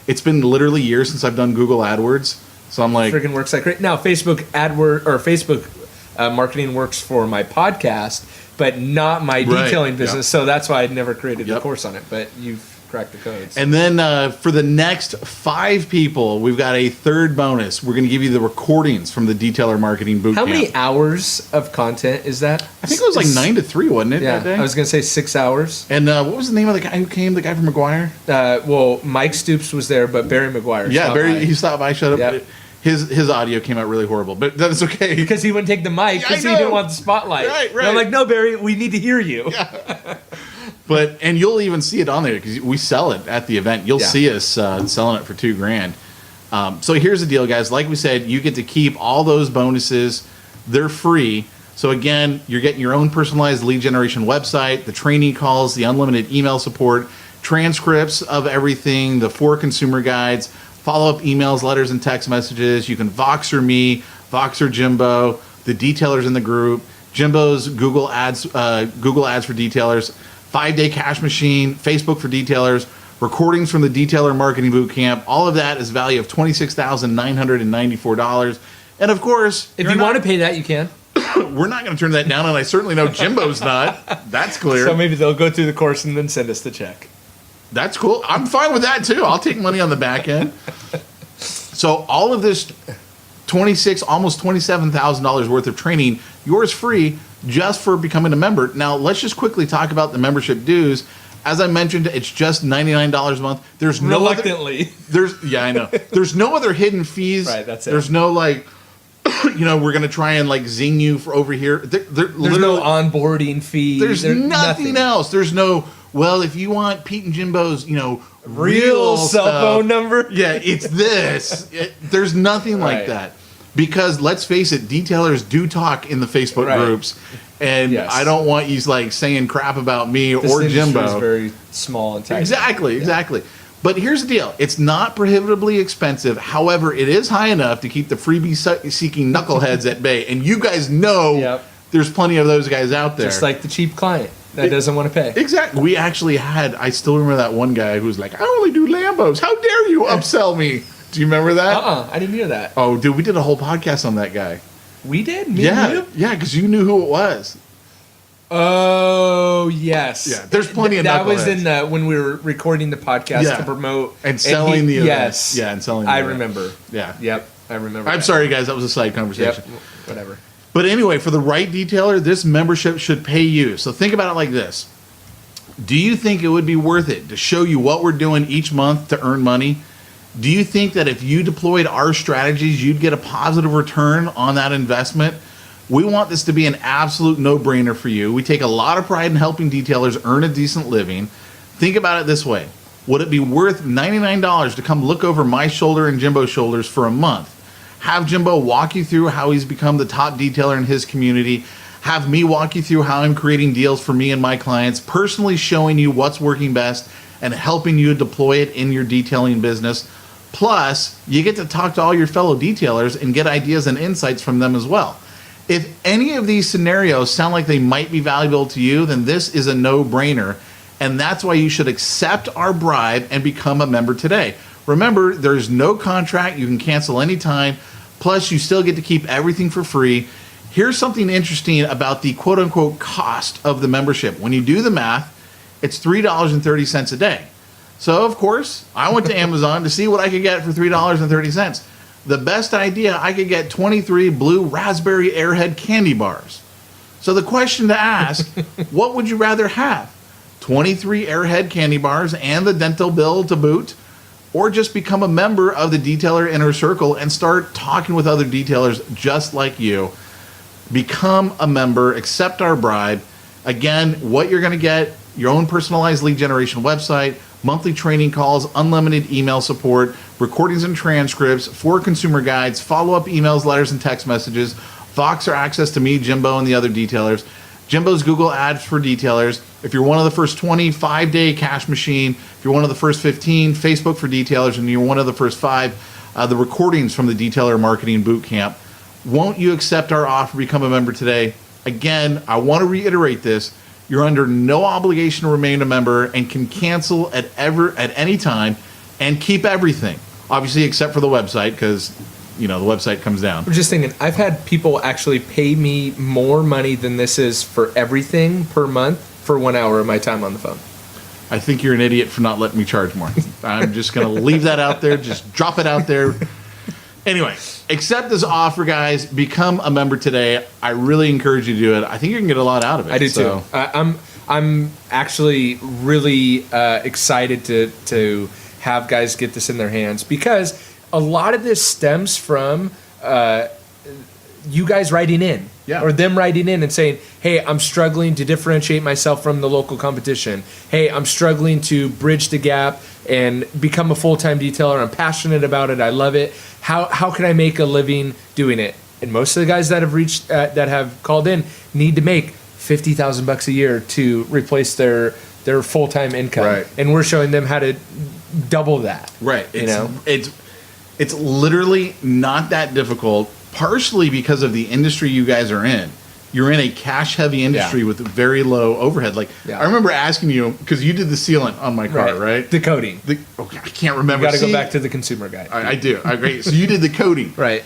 it's been literally years since I've done Google AdWords. So I'm like, Freaking works like great. Now, Facebook AdWord or Facebook marketing works for my podcast, but not my detailing business. So that's why I never created a course on it. But you've cracked the codes. And then for the next 5 people, we've got a third bonus. We're going to give you the recordings from the Detailer Marketing Bootcamp. How many hours of content is that? I think it was like 9 to 3, wasn't it? Yeah, that day? I was going to say 6 hours. And what was the name of the guy who came? The guy from McGuire? Well, Mike Stoops was there, but Barry McGuire. Yeah, Barry. He stopped by, shut up. Yep. His audio came out really horrible, but that's okay. Because he wouldn't take the mic because he didn't want the spotlight. Right. And I'm like, no, Barry, we need to hear you. Yeah. And you'll even see it on there because we sell it at the event. You'll see us selling it for $2,000. So here's the deal, guys. Like we said, you get to keep all those bonuses. They're free. So again, you're getting your own personalized lead generation website, the training calls, the unlimited email support, transcripts of everything, the 4 consumer guides, follow-up emails, letters, and text messages. You can Voxer me, Voxer Jimbo, the detailers in the group, Jimbo's Google Ads for detailers, 5-Day Cash Machine, Facebook for detailers, recordings from the Detailer Marketing Bootcamp. All of that is a value of $26,994. And of course, If you want to pay that, you can. we're not going to turn that down, and I certainly know Jimbo's not. That's clear. So maybe they'll go through the course and then send us the check. That's cool. I'm fine with that too. I'll take money on the back end. So all of this almost $27,000 worth of training, yours free just for becoming a member. Now, let's just quickly talk about the membership dues. As I mentioned, it's just $99 a month. There's no Reluctantly. I know. There's no other hidden fees. Right, that's it. There's no like, we're going to try and like zing you for over here. There's no onboarding fee. There's nothing else. There's no, well, if you want Pete and Jimbo's, real cell phone number. Yeah, it's this. There's nothing like that. Because let's face it, detailers do talk in the Facebook groups. And I don't want you like saying crap about me or Jimbo. This is very small and tiny. Exactly. But here's the deal. It's not prohibitively expensive. However, it is high enough to keep the freebie-seeking knuckleheads at bay. And you guys know there's plenty of those guys out there. Just like the cheap client that doesn't want to pay. Exactly. We actually I still remember that one guy who was like, I only do Lambos. How dare you upsell me? Do you remember that? I didn't hear that. Oh, dude, we did a whole podcast on that guy. We did? Me and you? Yeah, because you knew who it was. Oh, yes. Yeah, there's plenty of that was knuckleheads. in when we were recording the podcast to promote and selling the event. Yes. Yeah, and selling the I event. remember. Yeah. Yep, I remember. I'm sorry, guys. That was a side conversation. Yep, whatever. But anyway, for the right detailer, this membership should pay you. So think about it like this. Do you think it would be worth it to show you what we're doing each month to earn money? Do you think that if you deployed our strategies, you'd get a positive return on that investment? We want this to be an absolute no-brainer for you. We take a lot of pride in helping detailers earn a decent living. Think about it this way. Would it be worth $99 to come look over my shoulder and Jimbo's shoulders for a month? Have Jimbo walk you through how he's become the top detailer in his community. Have me walk you through how I'm creating deals for me and my clients, personally showing you what's working best and helping you deploy it in your detailing business. Plus, you get to talk to all your fellow detailers and get ideas and insights from them as well. If any of these scenarios sound like they might be valuable to you, then this is a no-brainer, and that's why you should accept our bribe and become a member today. Remember, there's no contract. You can cancel anytime. Plus, you still get to keep everything for free. Here's something interesting about the quote-unquote cost of the membership. When you do the math, it's $3.30 a day. So, of course, I went to Amazon to see what I could get for $3.30. The best idea, I could get 23 blue raspberry Airhead candy bars. So the question to ask, what would you rather have? 23 Airhead candy bars and the dental bill to boot? Or just become a member of the Detailer Inner Circle and start talking with other detailers just like you? Become a member, accept our bribe. Again, what you're going to get, your own personalized lead generation website, monthly training calls, unlimited email support, recordings and transcripts, 4 consumer guides, follow-up emails, letters, and text messages, Voxer access to me, Jimbo, and the other detailers, Jimbo's Google Ads for detailers. If you're one of the first 20, 5-day cash machine. If you're one of the first 15, Facebook for detailers, and you're one of the first 5, the recordings from the Detailer Marketing Bootcamp. Won't you accept our offer, become a member today? Again, I want to reiterate this. You're under no obligation to remain a member and can cancel at any time and keep everything. Obviously, except for the website, because the website comes down. I'm just thinking, I've had people actually pay me more money than this is for everything per month for 1 hour of my time on the phone. I think you're an idiot for not letting me charge more. I'm just going to leave that out there. Just drop it out there. Anyway, accept this offer, guys. Become a member today. I really encourage you to do it. I think you can get a lot out of it. I do too. I'm actually really excited to have guys get this in their hands, because a lot of this stems from you guys writing in, or them writing in and saying, hey, I'm struggling to differentiate myself from the local competition. Hey, I'm struggling to bridge the gap and become a full-time detailer. I'm passionate about it. I love it. How can I make a living doing it? And most of the guys that have called in need to make $50,000 a year to replace their full-time income. Right. And we're showing them how to double that. Right. It's literally not that difficult, partially because of the industry you guys are in. You're in a cash-heavy industry with very low overhead. I remember asking you, because you did the sealant on my car, right? The coating. I can't remember. You got to go back to the consumer guide. I do. Great. So you did the coating. Right.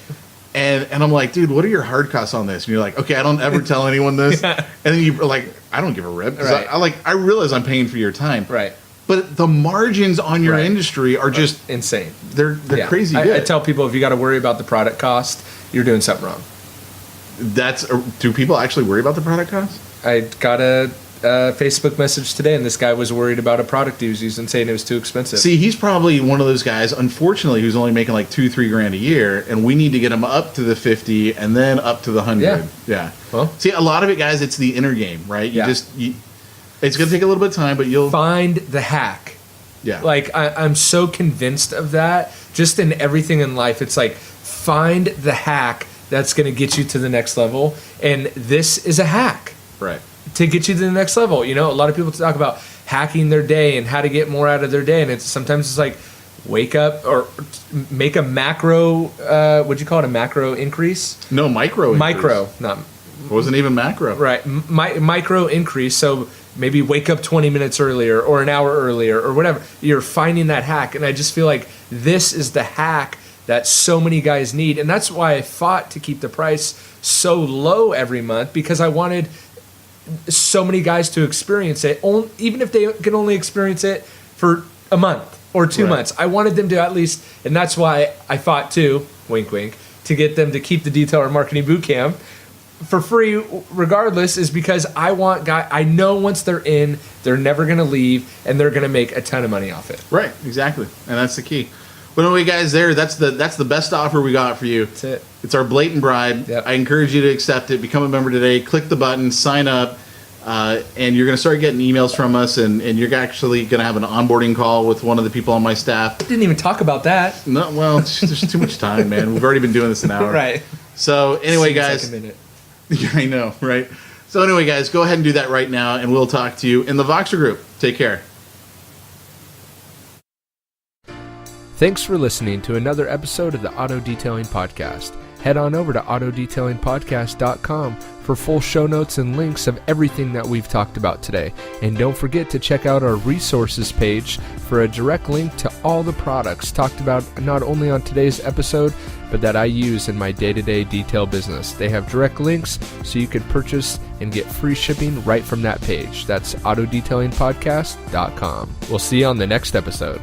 And I'm like, dude, what are your hard costs on this? And you're like, okay, I don't ever tell anyone this. And then you're like, I don't give a rip. Right. I realize I'm paying for your time. Right. but the margins on your Right. industry are just insane. They're Yeah. crazy I good. tell people, if you got to worry about the product cost, you're doing something wrong. Do people actually worry about the product cost? I got a Facebook message today, and this guy was worried about a product he was using, saying it was too expensive. See, he's probably one of those guys, unfortunately, who's only making like $2-3 grand a year, and we need to get him up to the 50 and then up to the 100. Yeah. Well, see, a lot of it, guys, it's the inner game, right? It's going to take a little bit of time, but you'll find the hack. Yeah. Like, I'm so convinced of that. Just in everything in life, it's like, find the hack that's going to get you to the next level. And this is a hack. Right. To get you to the next level. You know, a lot of people talk about hacking their day and how to get more out of their day. And sometimes it's like, wake up or make a macro, what'd you call it? A macro increase? No, micro increase. Micro, not. It wasn't even macro. Right. Micro increase. So maybe wake up 20 minutes earlier or an hour earlier or whatever. You're finding that hack. And I just feel like this is the hack that so many guys need. And that's why I fought to keep the price so low every month, because I wanted so many guys to experience it, even if they can only experience it for a month or 2 months. I wanted them to at least, and that's why I fought too, wink wink, to get them to keep the Detailer Marketing Bootcamp for free regardless, is because I know once they're in, they're never going to leave, and they're going to make a ton of money off it. Right, exactly. And that's the key. But anyway, guys, that's the best offer we got for you. That's it. It's our blatant bribe. Yep. I encourage you to accept it. Become a member today. Click the button, sign up, and you're going to start getting emails from us, and you're actually going to have an onboarding call with one of the people on my staff. Didn't even talk about that. No, well, there's too much time, man. We've already been doing this an hour. Right. So anyway, Seems guys. like a minute. Yeah, I know, right? So anyway, guys, go ahead and do that right now, and we'll talk to you in the Voxer group. Take care. Thanks for listening to another episode of the Auto Detailing Podcast. Head on over to autodetailingpodcast.com for full show notes and links of everything that we've talked about today. And don't forget to check out our resources page for a direct link to all the products talked about not only on today's episode, but that I use in my day-to-day detail business. They have direct links so you can purchase and get free shipping right from that page. That's autodetailingpodcast.com. We'll see you on the next episode.